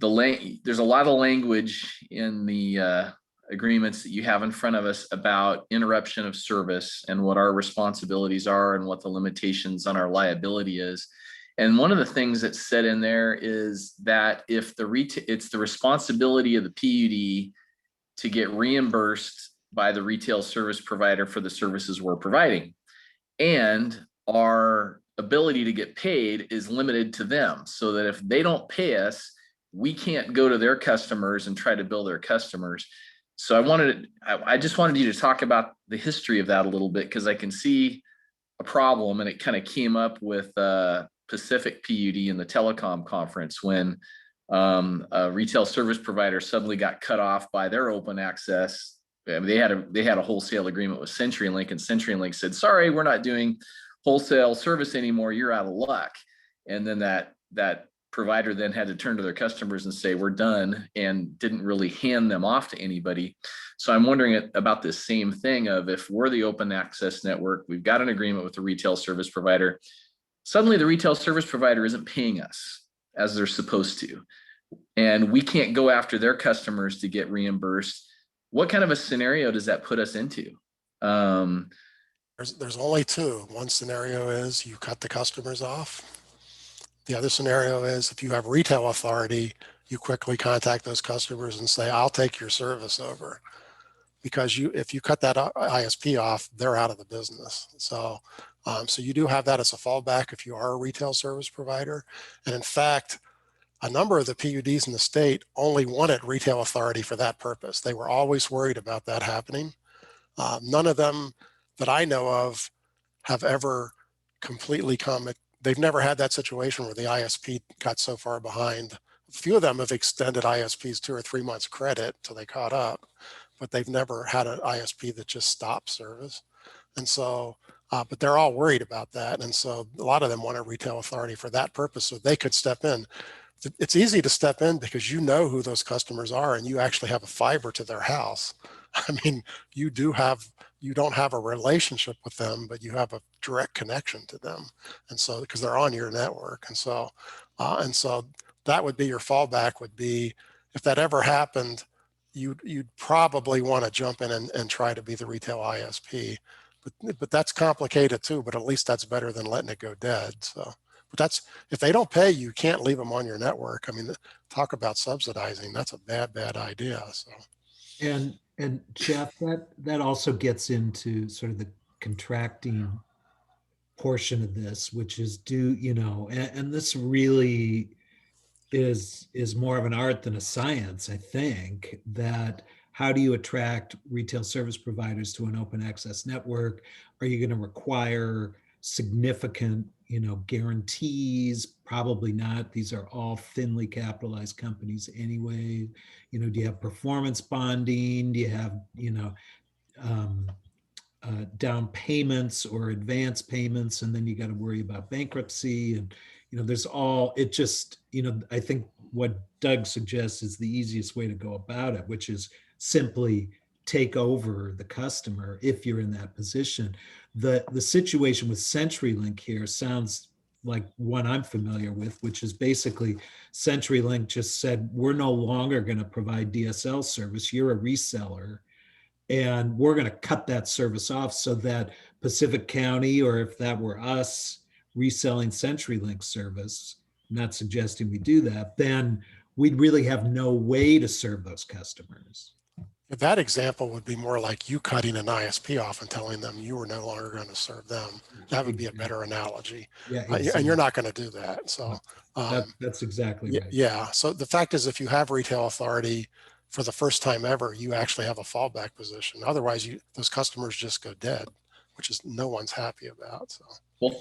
there's a lot of language in the agreements that you have in front of us about interruption of service and what our responsibilities are and what the limitations on our liability is. And one of the things that's said in there is that if it's the responsibility of the PUD to get reimbursed by the retail service provider for the services we're providing. And our ability to get paid is limited to them, so that if they don't pay us, we can't go to their customers and try to bill their customers. So I just wanted you to talk about the history of that a little bit, because I can see a problem, and it kind of came up with Pacific PUD in the telecom conference when a retail service provider suddenly got cut off by their open access. I mean, they had a wholesale agreement with CenturyLink, and CenturyLink said, "Sorry, we're not doing wholesale service anymore. You're out of luck." And then that provider then had to turn to their customers and say, "We're done," and didn't really hand them off to anybody. So I'm wondering about this same thing of, if we're the open access network, we've got an agreement with the retail service provider, suddenly the retail service provider isn't paying us as they're supposed to. and we can't go after their customers to get reimbursed. What kind of a scenario does that put us into? There's only two. One scenario is you cut the customers off. The other scenario is if you have retail authority, you quickly contact those customers and say, I'll take your service over. Because if you cut that ISP off, they're out of the business. So you do have that as a fallback if you are a retail service provider. And in fact, a number of the PUDs in the state only wanted retail authority for that purpose. They were always worried about that happening. None of them that I know of have ever completely they've never had that situation where the ISP got so far behind. A few of them have extended ISPs 2 or 3 months credit till they caught up, but they've never had an ISP that just stopped service. And so, but they're all worried about that. And so a lot of them want a retail authority for that purpose so they could step in. It's easy to step in because you know who those customers are and you actually have a fiber to their house. I mean, you don't have a relationship with them, but you have a direct connection to them. And so, because they're on your network. And so that would be your fallback would be, if that ever happened, you'd probably want to jump in and try to be the retail ISP, but that's complicated too, but at least that's better than letting it go dead. So, but that's, if they don't pay you, can't leave them on your network. I mean, talk about subsidizing. That's a bad idea. So. And Jeff, that also gets into sort of the contracting portion of this, which is and this really is more of an art than a science, I think, that how do you attract retail service providers to an open access network? Are you going to require significant, guarantees? Probably not. These are all thinly capitalized companies anyway. Do you have performance bonding? Do you have, down payments or advance payments? And then you got to worry about bankruptcy. And, there's I think what Doug suggests is the easiest way to go about it, which is simply take over the customer if you're in that position. The situation with CenturyLink here sounds like one I'm familiar with, which is basically CenturyLink just said, we're no longer going to provide DSL service. You're a reseller, and we're going to cut that service off so that Pacific County, or if that were us reselling CenturyLink service, I'm not suggesting we do that, then we'd really have no way to serve those customers. That example would be more like you cutting an ISP off and telling them you were no longer going to serve them. That would be a better analogy. Yeah, exactly. And you're not going to do that. So that's exactly right. Yeah. So the fact is, if you have retail authority for the first time ever, you actually have a fallback position. Otherwise, those customers just go dead, which is no one's happy about. So.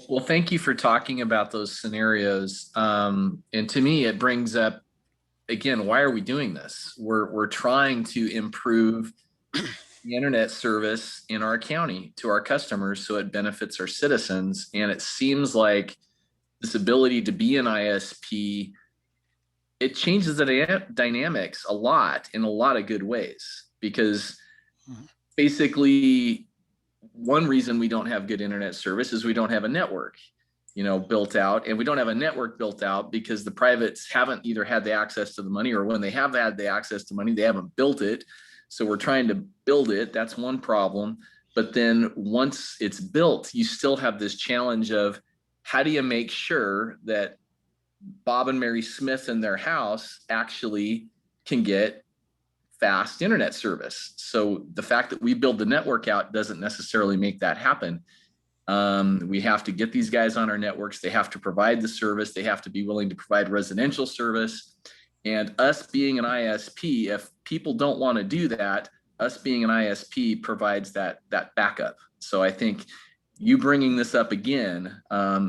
Well, thank you for talking about those scenarios. And to me, it brings up, again, why are we doing this? We're trying to improve the internet service in our county to our customers so it benefits our citizens. And it seems like this ability to be an ISP, it changes the dynamics a lot in a lot of good ways, because basically one reason we don't have good internet service is we don't have a network built out, and we don't have a network built out because the privates haven't either had the access to the money, or when they have had the access to money, they haven't built it. So we're trying to build it. That's one problem. But then once it's built, you still have this challenge of how do you make sure that Bob and Mary Smith in their house actually can get fast internet service. So the fact that we build the network out doesn't necessarily make that happen. We have to get these guys on our networks. They have to provide the service. They have to be willing to provide residential service. And us being an ISP, if people don't want to do that, us being an ISP provides that backup. So I think you bringing this up again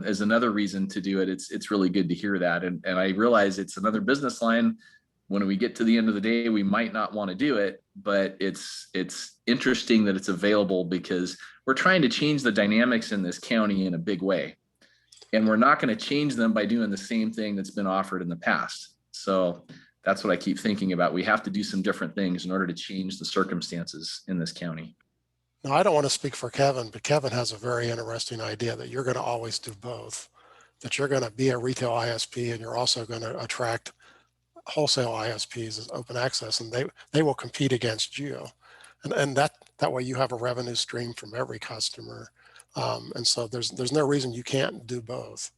is another reason to do it. It's really good to hear that. And I realize it's another business line. When we get to the end of the day, we might not want to do it, but it's interesting that it's available, because we're trying to change the dynamics in this county in a big way. And we're not going to change them by doing the same thing that's been offered in the past. So that's what I keep thinking about. We have to do some different things in order to change the circumstances in this county. Now, I don't want to speak for Kevin, but Kevin has a very interesting idea that you're going to always do both, that you're going to be a retail ISP and you're also going to attract wholesale ISPs as open access, and they will compete against you. And that way you have a revenue stream from every customer. And so there's no reason you can't do both.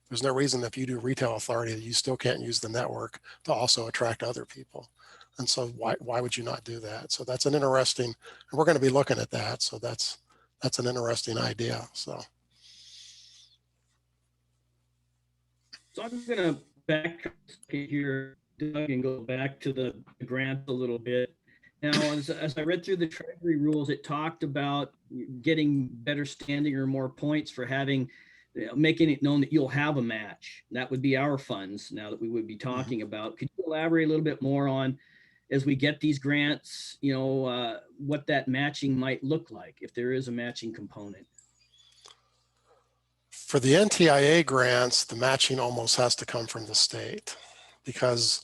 There's no reason if you do retail authority that you still can't use the network to also attract other people. And so why would you not do that? So that's an interesting, and we're going to be looking at that. So that's an interesting idea. So I'm gonna backtrack here, Doug, and go back to the grant a little bit. Now, as I read through the Treasury rules, it talked about getting better standing or more points for having, making it known that you'll have a match. That would be our funds now that we would be talking about. Could you elaborate a little bit more on, as we get these grants, what that matching might look like if there is a matching component? for the NTIA grants, the matching almost has to come from the state because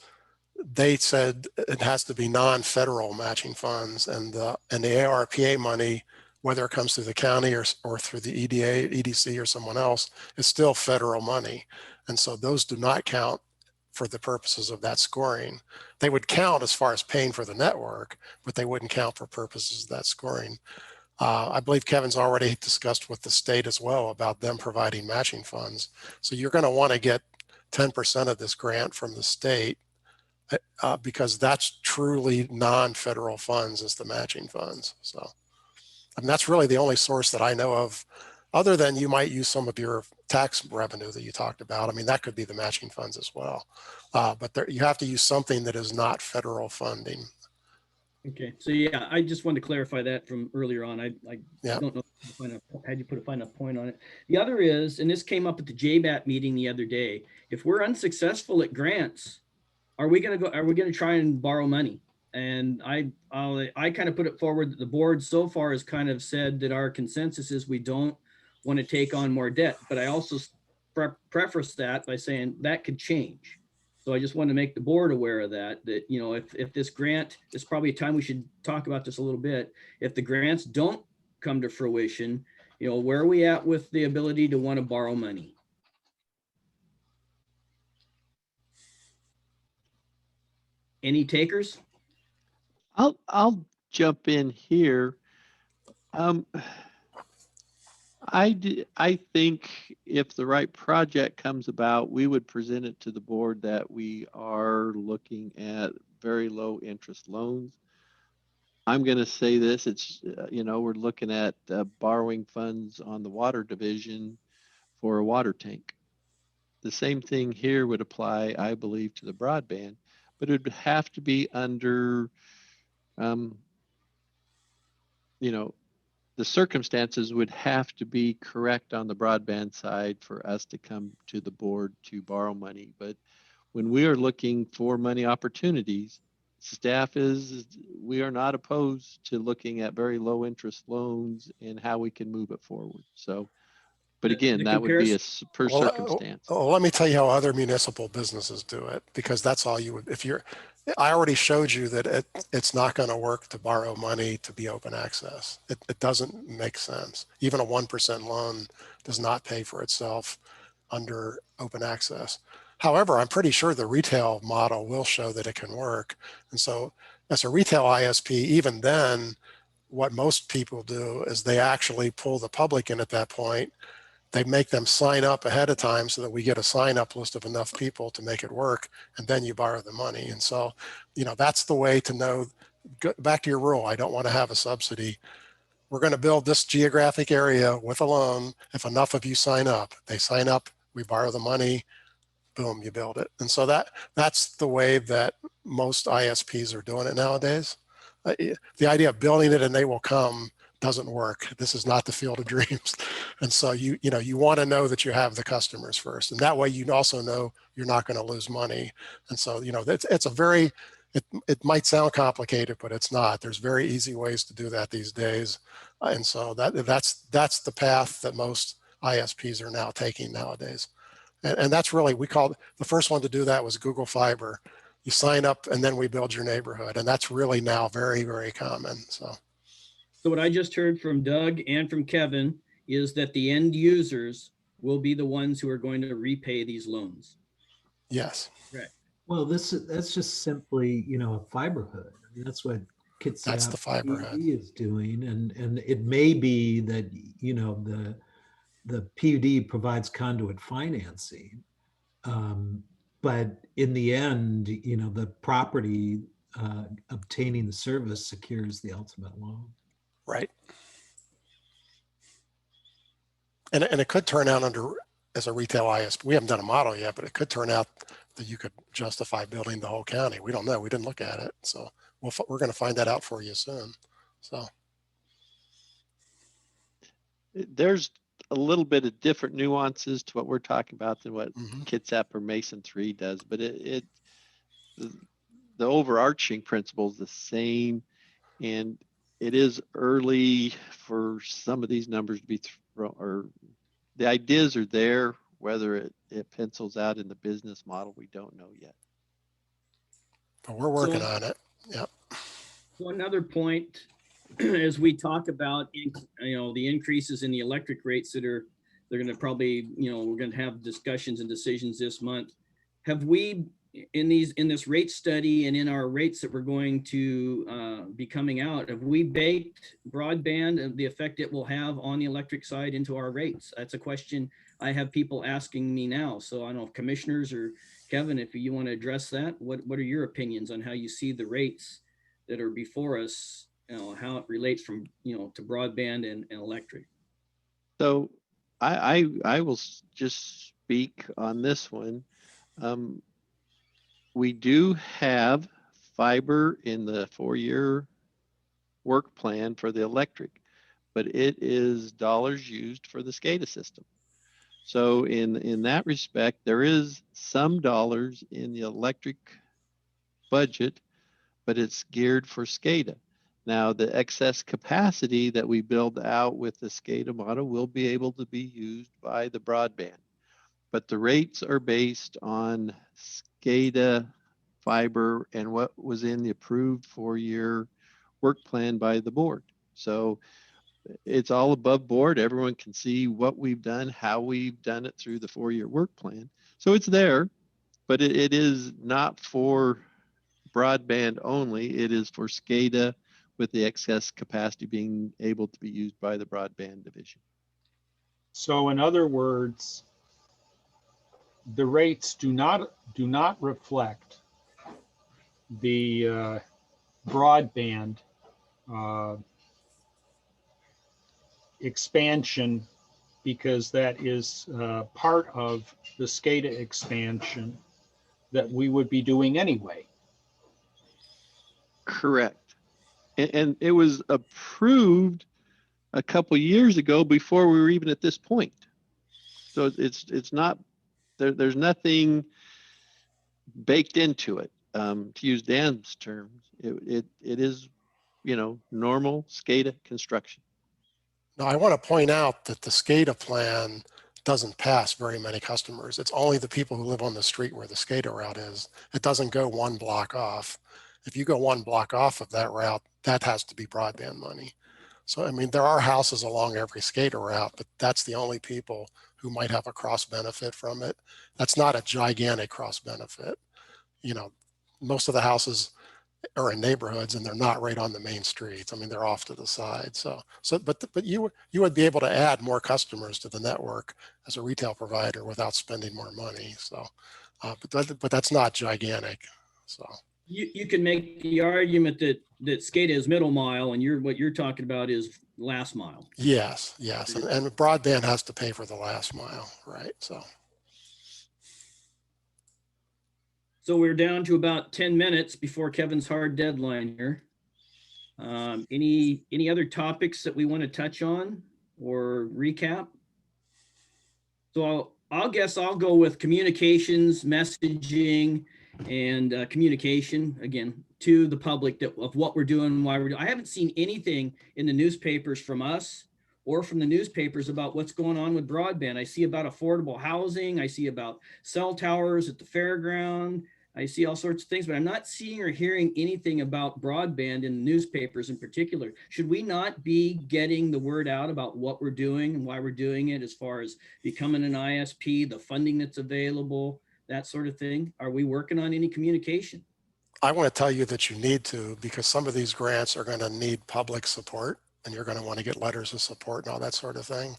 they said it has to be non-federal matching funds, and the ARPA money, whether it comes through the county or through the EDA, EDC or someone else, is still federal money. And so those do not count for the purposes of that scoring. They would count as far as paying for the network, but they wouldn't count for purposes of that scoring. I believe Kevin's already discussed with the state as well about them providing matching funds. So you're going to want to get 10% of this grant from the state because that's truly non-federal funds is the matching funds. So I mean, that's really the only source that I know of, other than you might use some of your tax revenue that you talked about. I mean, that could be the matching funds as well. But you have to use something that is not federal funding. Okay, so yeah, I just wanted to clarify that from earlier on. I Yeah. don't know how you put a final point on it. The other is, and this came up at the JBAT meeting the other day, if we're unsuccessful at grants, are we going to try and borrow money? And I kind of put it forward that the board so far has kind of said that our consensus is we don't want to take on more debt, but I also preface that by saying that could change. So I just want to make the board aware of that, if this grant, it's probably a time we should talk about this a little bit. If the grants don't come to fruition, where are we at with the ability to want to borrow money? Any takers? I'll jump in here. I think if the right project comes about, we would present it to the board that we are looking at very low interest loans. I'm going to say this, it's, we're looking at borrowing funds on the water division for a water tank. The same thing here would apply, I believe, to the broadband, but it would have to be under, the circumstances would have to be correct on the broadband side for us to come to the board to borrow money. But when we are looking for money opportunities, we are not opposed to looking at very low interest loans and how we can move it forward. So, but again, that would be per circumstance. Let me tell you how other municipal businesses do it, because that's all you would, I already showed you that it's not going to work to borrow money to be open access. It doesn't make sense. Even a 1% loan does not pay for itself under open access. However, I'm pretty sure the retail model will show that it can work. And so as a retail ISP, even then, what most people do is they actually pull the public in at that point. They make them sign up ahead of time so that we get a sign up list of enough people to make it work, and then you borrow the money. And so, that's the way to know. Back to your rule, I don't want to have a subsidy. We're going to build this geographic area with a loan. If enough of you sign up, they sign up, we borrow the money, boom, you build it. And so that's the way that most ISPs are doing it nowadays. The idea of building it and they will come doesn't work. This is not the field of dreams. And so you want to know that you have the customers first. And that way you also know you're not going to lose money. And so, it's a very, it might sound complicated, but it's not. There's very easy ways to do that these days. And so that's the path that most ISPs are now taking nowadays. And that's really, the first one to do that was Google Fiber. You sign up and then we build your neighborhood. And that's really now very, very common. So what I just heard from Doug and from Kevin is that the end users will be the ones who are going to repay these loans. Yes. Correct. Well, that's just simply, a fiber hood. I mean, that's what That's the Kitsap fiber head. PUD is doing. And it may be that, the PUD provides conduit financing. But in the end, the property obtaining the service secures the ultimate loan. Right. And it could turn out as a retail ISP. We haven't done a model yet, but it could turn out that you could justify building the whole county. We don't know. We didn't look at it. So we're going to find that out for you soon. So There's a little bit of different nuances to what we're talking about than what Kitsap or Mason 3 does, but the overarching principle is the same, and it is early for some of these numbers to be thrown, or the ideas are there. Whether it pencils out in the business model, we don't know yet. but we're working on it. Yep. So another point, as we talk about, the increases in the electric rates they're going to probably, we're going to have discussions and decisions this month. Have we, in this rate study and in our rates that we're going to be coming out, have we baked broadband and the effect it will have on the electric side into our rates? That's a question I have people asking me now. So I don't know if commissioners or Kevin, if you want to address that, what are your opinions on how you see the rates that are before us, how it relates from, to broadband and electric? So I will just speak on this one. We do have fiber in the 4-year work plan for the electric, but it is dollars used for the SCADA system. So in that respect, there is some dollars in the electric budget, but it's geared for SCADA. Now, the excess capacity that we build out with the SCADA model will be able to be used by the broadband, but the rates are based on SCADA fiber and what was in the approved 4-year work plan by the board. So it's all above board. Everyone can see what we've done, how we've done it through the 4-year work plan. So it's there, but it is not for broadband only. It is for SCADA, with the excess capacity being able to be used by the broadband division. So in other words, the rates do not reflect the broadband expansion, because that is part of the SCADA expansion that we would be doing anyway. Correct. And it was approved a couple years ago before we were even at this point. So it's not, there's nothing baked into it. To use Dan's terms, it is, normal SCADA construction. Now, I want to point out that the SCADA plan doesn't pass very many customers. It's only the people who live on the street where the SCADA route is. It doesn't go one block off. If you go one block off of that route, that has to be broadband money. So, I mean, there are houses along every SCADA route, but that's the only people who might have a cross benefit from it. That's not a gigantic cross benefit. Most of the houses are in neighborhoods and they're not right on the main streets. I mean, they're off to the side. But you would be able to add more customers to the network as a retail provider without spending more money. So, but that's not gigantic. So. You can make the argument that SCADA is middle mile and what you're talking about is last mile. Yes. And broadband has to pay for the last mile, right? So we're down to about 10 minutes before Kevin's hard deadline here. Any other topics that we want to touch on or recap? So I'll guess I'll go with communications, messaging, and communication, again, to the public of what we're doing and why we're doing. I haven't seen anything in the newspapers from us or from the newspapers about what's going on with broadband. I see about affordable housing. I see about cell towers at the fairground. I see all sorts of things, but I'm not seeing or hearing anything about broadband in the newspapers in particular. Should we not be getting the word out about what we're doing and why we're doing it, as far as becoming an ISP, the funding that's available, that sort of thing? Are we working on any communication? I want to tell you that you need to, because some of these grants are going to need public support, and you're going to want to get letters of support and all that sort of thing.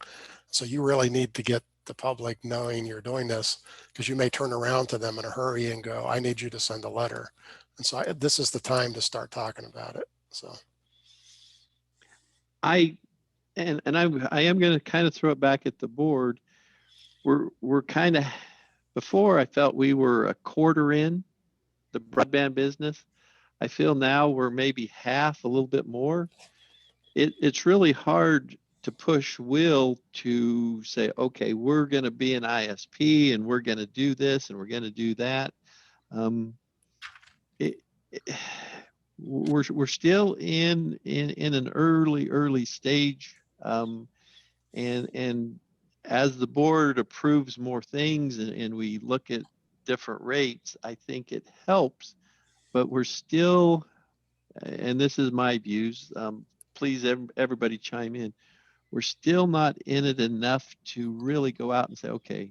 So you really need to get the public knowing you're doing this, because you may turn around to them in a hurry and go, I need you to send a letter. And so this is the time to start talking about it. So I am going to kind of throw it back at the board. We're kind of, before I felt we were a quarter in the broadband business. I feel now we're maybe half, a little bit more. It's really hard to push Will to say, okay, we're going to be an ISP and we're going to do this and we're going to do that. We're still in an early stage, and as the board approves more things and we look at different rates, I think it helps, but we're still, and this is my views, please everybody chime in, we're still not in it enough to really go out and say, okay,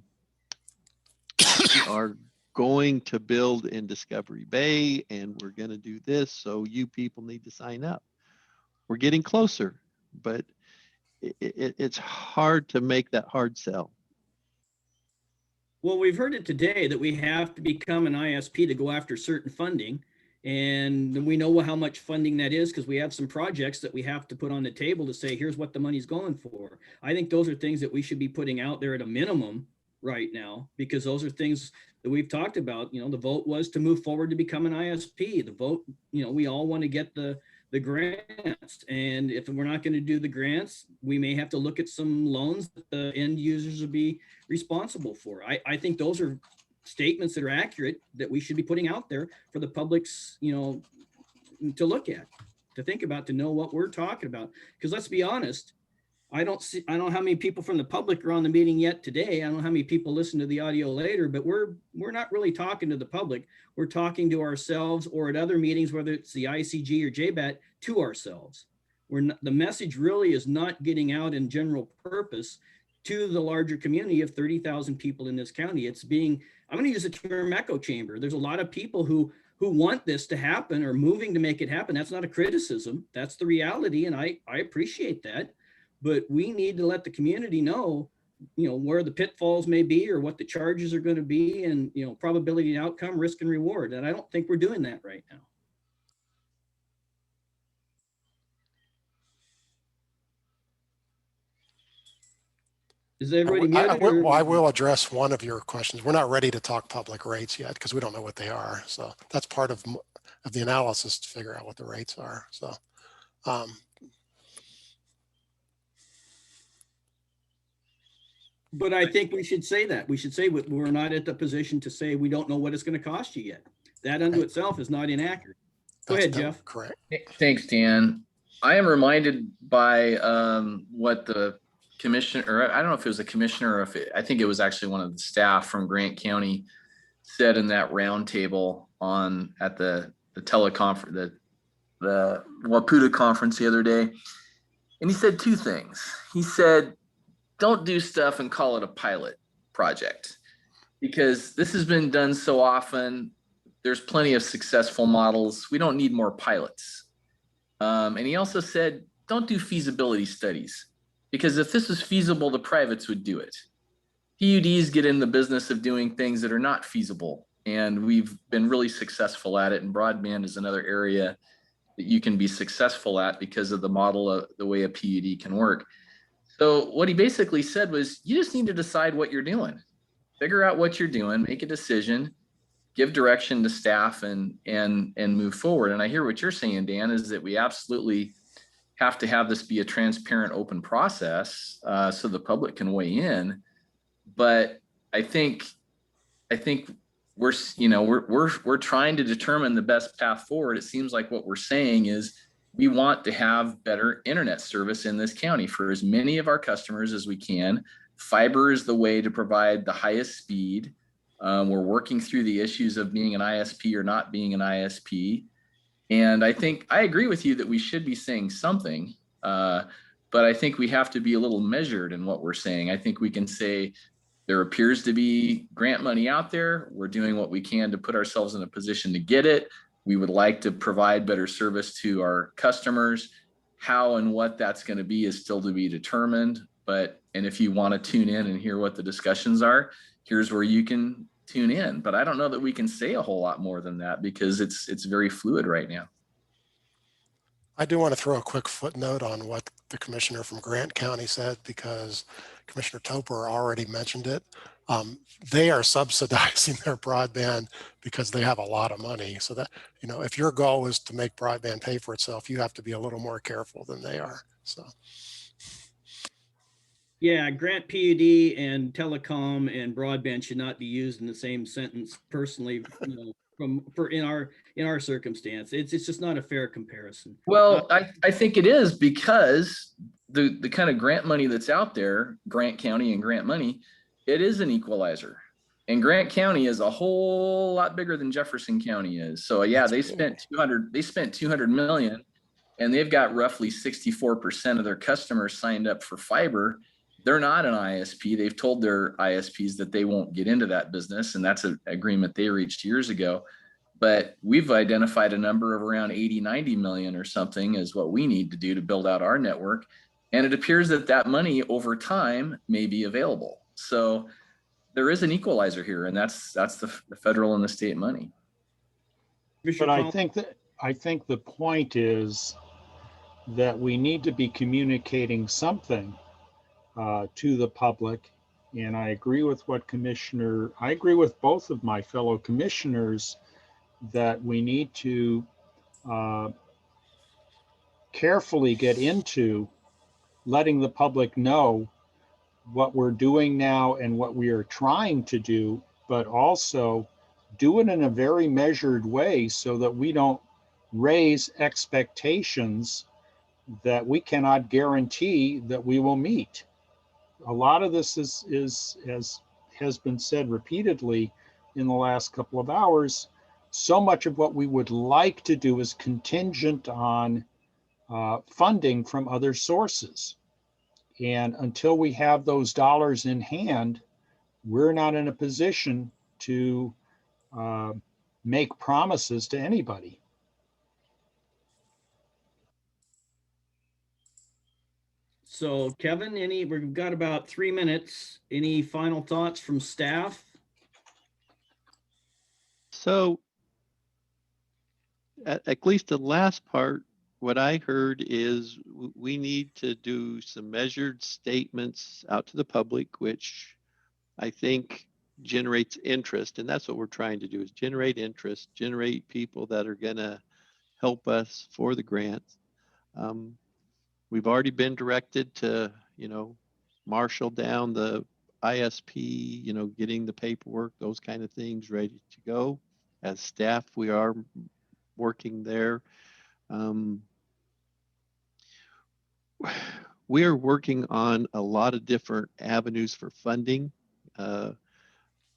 we are going to build in Discovery Bay and we're going to do this, so you people need to sign up. We're getting closer, but it's hard to make that hard sell. Well, we've heard it today that we have to become an ISP to go after certain funding. And we know how much funding that is because we have some projects that we have to put on the table to say, here's what the money's going for. I think those are things that we should be putting out there at a minimum right now, because those are things that we've talked about. You know, the vote was to move forward to become an ISP. The vote, you know, we all want to get the grants. And if we're not going to do the grants, we may have to look at some loans that the end users will be responsible for. I think those are statements that are accurate that we should be putting out there for the public's, you know, to look at, to think about, to know what we're talking about. Because let's be honest, I don't know how many people from the public are on the meeting yet today. I don't know how many people listen to the audio later, but we're not really talking to the public. We're talking to ourselves, or at other meetings, whether it's the ICG or JBAT, to ourselves. The message really is not getting out in general purpose to the larger community of 30,000 people in this county. It's being, I'm going to use the term echo chamber. There's a lot of people who want this to happen or moving to make it happen. That's not a criticism. That's the reality. And I appreciate that. But we need to let the community know, you know, where the pitfalls may be or what the charges are going to be, and, you know, probability and outcome, risk and reward. And I don't think we're doing that right now. Is everybody muted? I will address one of your questions. We're not ready to talk public rates yet because we don't know what they are. So that's part of the analysis to figure out what the rates are. So, but I think we should say that. We should say we're not at the position to say we don't know what it's going to cost you yet. That unto itself is not inaccurate. Go ahead, Jeff. Correct. Thanks, Dan. I am reminded by what the commissioner, or I don't know if it was a commissioner or I think it was actually one of the staff from Grant County, said in that roundtable at the teleconference, the Waputa conference the other day. And he said two things. He said, don't do stuff and call it a pilot project, because this has been done so often. There's plenty of successful models. We don't need more pilots. And he also said, don't do feasibility studies, because if this was feasible, the privates would do it. PUDs get in the business of doing things that are not feasible, and we've been really successful at it. And broadband is another area that you can be successful at because of the model of the way a PUD can work. So what he basically said was, you just need to decide what you're doing, figure out what you're doing, make a decision, give direction to staff, and move forward. And I hear what you're saying, Dan, is that we absolutely have to have this be a transparent, open process so the public can weigh in. But I think we're trying to determine the best path forward. It seems like what we're saying is we want to have better internet service in this county for as many of our customers as we can. Fiber is the way to provide the highest speed. We're working through the issues of being an ISP or not being an ISP. And I think I agree with you that we should be saying something, but I think we have to be a little measured in what we're saying. I think we can say There appears to be grant money out there. We're doing what we can to put ourselves in a position to get it. We would like to provide better service to our customers. How and what that's going to be is still to be determined. And if you want to tune in and hear what the discussions are, here's where you can tune in. But I don't know that we can say a whole lot more than that because it's very fluid right now. I do want to throw a quick footnote on what the commissioner from Grant County said, because Commissioner Topper already mentioned it. They are subsidizing their broadband because they have a lot of money. So that, if your goal is to make broadband pay for itself, you have to be a little more careful than they are. So. Yeah, grant PUD and telecom and broadband should not be used in the same sentence personally, in our circumstance. It's just not a fair comparison. Well, I think it is, because the kind of grant money that's out there, Grant County and grant money, it is an equalizer. And Grant County is a whole lot bigger than Jefferson County is. So yeah, they spent 200 million, and they've got roughly 64% of their customers signed up for fiber. They're not an ISP. They've told their ISPs that they won't get into that business, and that's an agreement they reached years ago. But we've identified a number of around 80, 90 million or something as what we need to do to build out our network. And it appears that that money over time may be available. So there is an equalizer here, and that's the federal and the state money. But I think the point is that we need to be communicating something to the public. And I agree with both of my fellow commissioners that we need to carefully get into letting the public know what we're doing now and what we are trying to do, but also do it in a very measured way so that we don't raise expectations that we cannot guarantee that we will meet. A lot of this is as has been said repeatedly in the last couple of hours, so much of what we would like to do is contingent on funding from other sources. And until we have those dollars in hand, we're not in a position to make promises to anybody. So Kevin, we've got about 3 minutes. Any final thoughts from staff? So at least the last part, what I heard is we need to do some measured statements out to the public, which I think generates interest. And that's what we're trying to do, is generate interest, generate people that are going to help us for the grant. We've already been directed to, marshal down the ISP, getting the paperwork, those kind of things ready to go. As staff, we are working there. We are working on a lot of different avenues for funding.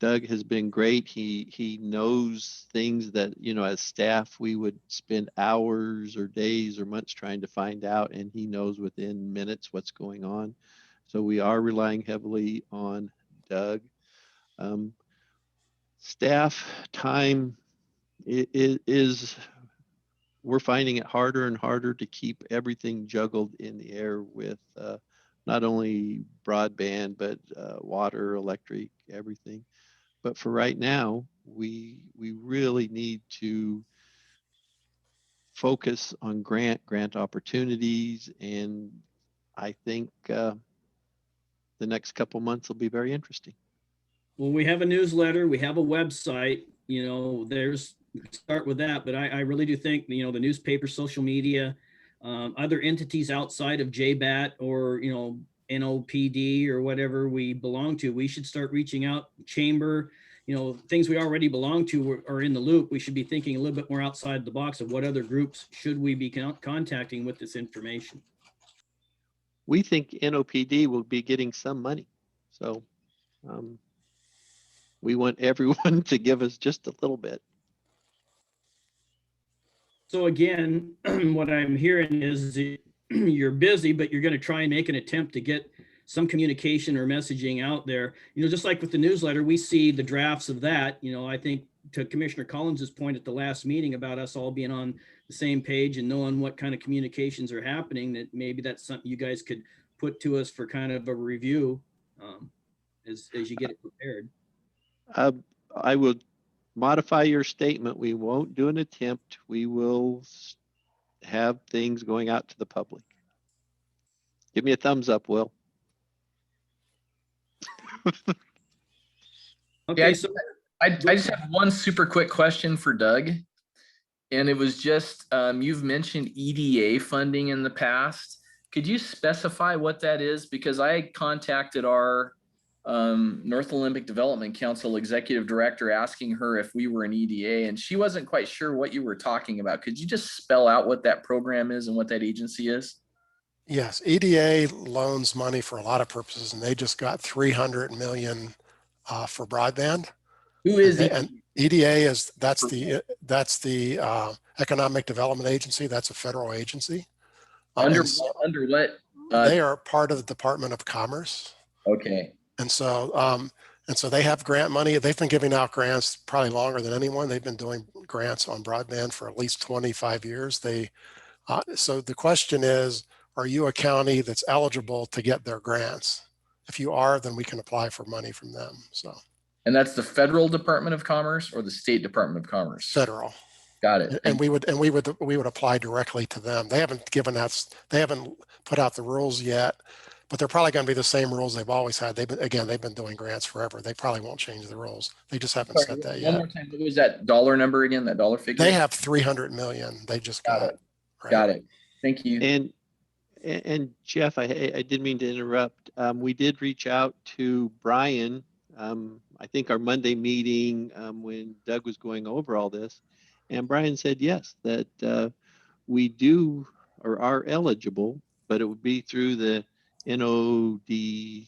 Doug has been great. He knows things that, as staff, we would spend hours or days or months trying to find out, and he knows within minutes what's going on. So we are relying heavily on Doug. Staff time is we're finding it harder and harder to keep everything juggled in the air with not only broadband, but water, electric, everything. But for right now, we really need to focus on grant opportunities. And I think the next couple months will be very interesting. Well, we have a newsletter, we have a website, start with that. But I really do think, the newspaper, social media, other entities outside of JBAT or, NOPD or whatever we belong to, we should start reaching out. Chamber, things we already belong to are in the loop. We should be thinking a little bit more outside the box of what other groups should we be contacting with this information. We think NOPD will be getting some money. So we want everyone to give us just a little bit. So again, what I'm hearing is you're busy, but you're going to try and make an attempt to get some communication or messaging out there. Just like with the newsletter, we see the drafts of that. I think to Commissioner Collins's point at the last meeting about us all being on the same page and knowing what kind of communications are happening, that maybe that's something you guys could put to us for kind of a review as you get it prepared. I will modify your statement. We won't do an attempt. We will have things going out to the public. Give me a thumbs up, Will. Okay, Yeah, so I just have one super quick question for Doug. And it was just, you've mentioned EDA funding in the past. Could you specify what that is? Because I contacted our North Olympic Development Council executive director asking her if we were an EDA, and she wasn't quite sure what you were talking about. Could you just spell out what that program is and what that agency is? Yes, EDA loans money for a lot of purposes, and they just got 300 million for broadband. Who is And EDA is that's the Economic Development Agency. That's a federal agency. under so under what? they are part of the Department of Commerce. Okay. And so they have grant money. They've been giving out grants probably longer than anyone. They've been doing grants on broadband for at least 25 years. So the question is, are you a county that's eligible to get their grants? If you are, then we can apply for money from them. So. And that's the Federal Department of Commerce or the State Department of Commerce? Federal. Got it. And we would apply directly to them. They haven't put out the rules yet, but they're probably going to be the same rules they've always had. They've been doing grants forever. They probably won't change the rules. They just haven't said that yet. One more time, what was that dollar number again? That dollar figure? They have 300 million. They just got it. Right. Got it. Thank you. And Jeff, I didn't mean to interrupt. We did reach out to Brian. I think our Monday meeting when Doug was going over all this, and Brian said yes, that we do or are eligible, but it would be through the NODC.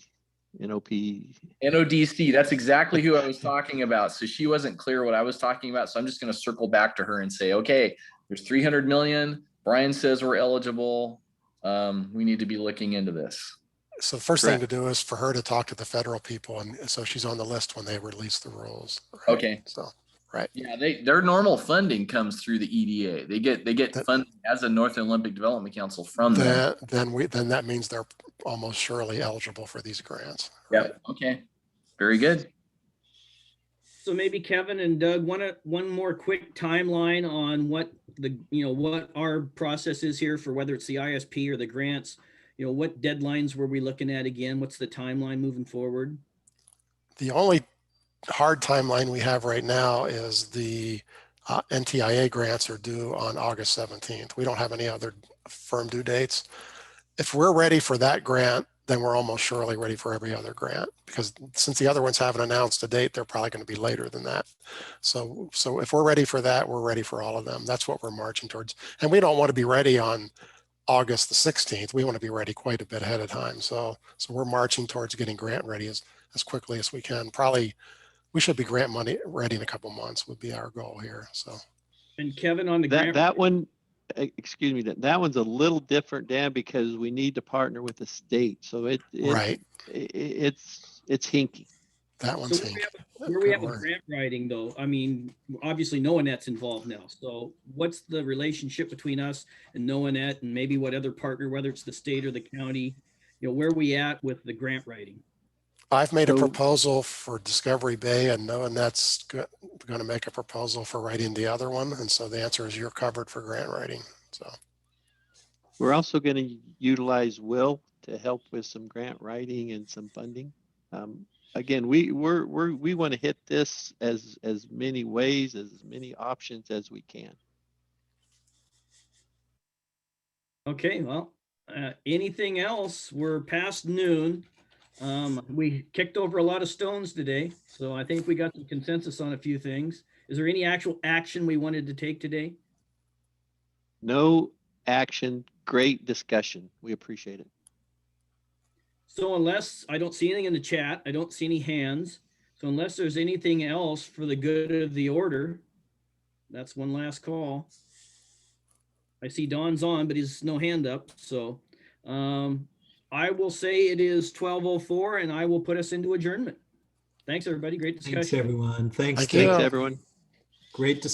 That's exactly who I was talking about. So she wasn't clear what I was talking about. So I'm just going to circle back to her and say, okay, there's 300 million. Brian says we're eligible. We need to be looking into this. So the first thing to do is for her to talk to the federal people, and so she's on the list when they release the rules. Right? Okay. So, right. Yeah, their normal funding comes through the EDA. They get funding as a North Olympic Development Council from them. Then that means they're almost surely eligible for these grants. Right? Yep. Okay. Very good. So maybe Kevin and Doug, one more quick timeline on what what our process is here for whether it's the ISP or the grants. What deadlines were we looking at again? What's the timeline moving forward? The only hard timeline we have right now is the NTIA grants are due on August 17th. We don't have any other firm due dates. If we're ready for that grant, then we're almost surely ready for every other grant, because since the other ones haven't announced a date, they're probably going to be later than that. So if we're ready for that, we're ready for all of them. That's what we're marching towards. And we don't want to be ready on August the 16th. We want to be ready quite a bit ahead of time. So we're marching towards getting grant ready as quickly as we can. Probably we should be grant money ready in a couple months would be our goal here. So. And Kevin, on the grant. That one, excuse me, that one's a little different, Dan, because we need to partner with the state. So it's hinky. That one's so hinky. Where we have a grant writing though, I mean, obviously NOAANET's involved now. So what's the relationship between us and NOAANET, and maybe what other partner, whether it's the state or the county, where are we at with the grant writing? I've made a proposal for Discovery Bay, and NOAANET's going to make a proposal for writing the other one. And so the answer is you're covered for grant writing. So we're also going to utilize Will to help with some grant writing and some funding. Again, we want to hit this as many ways, as many options as we can. Okay, well, anything else? We're past noon. We kicked over a lot of stones today, so I think we got some consensus on a few things. Is there any actual action we wanted to take today? No action. Great discussion. We appreciate it. So unless I don't see anything in the chat, I don't see any hands. So unless there's anything else for the good of the order, that's one last call. I see Don's on, but he's no hand up. So I will say it is 12:04 and I will put us into adjournment. Thanks, everybody. Great Thanks, discussion. everyone. Thanks, Thank Dave. you. Thanks, everyone. Great discussion.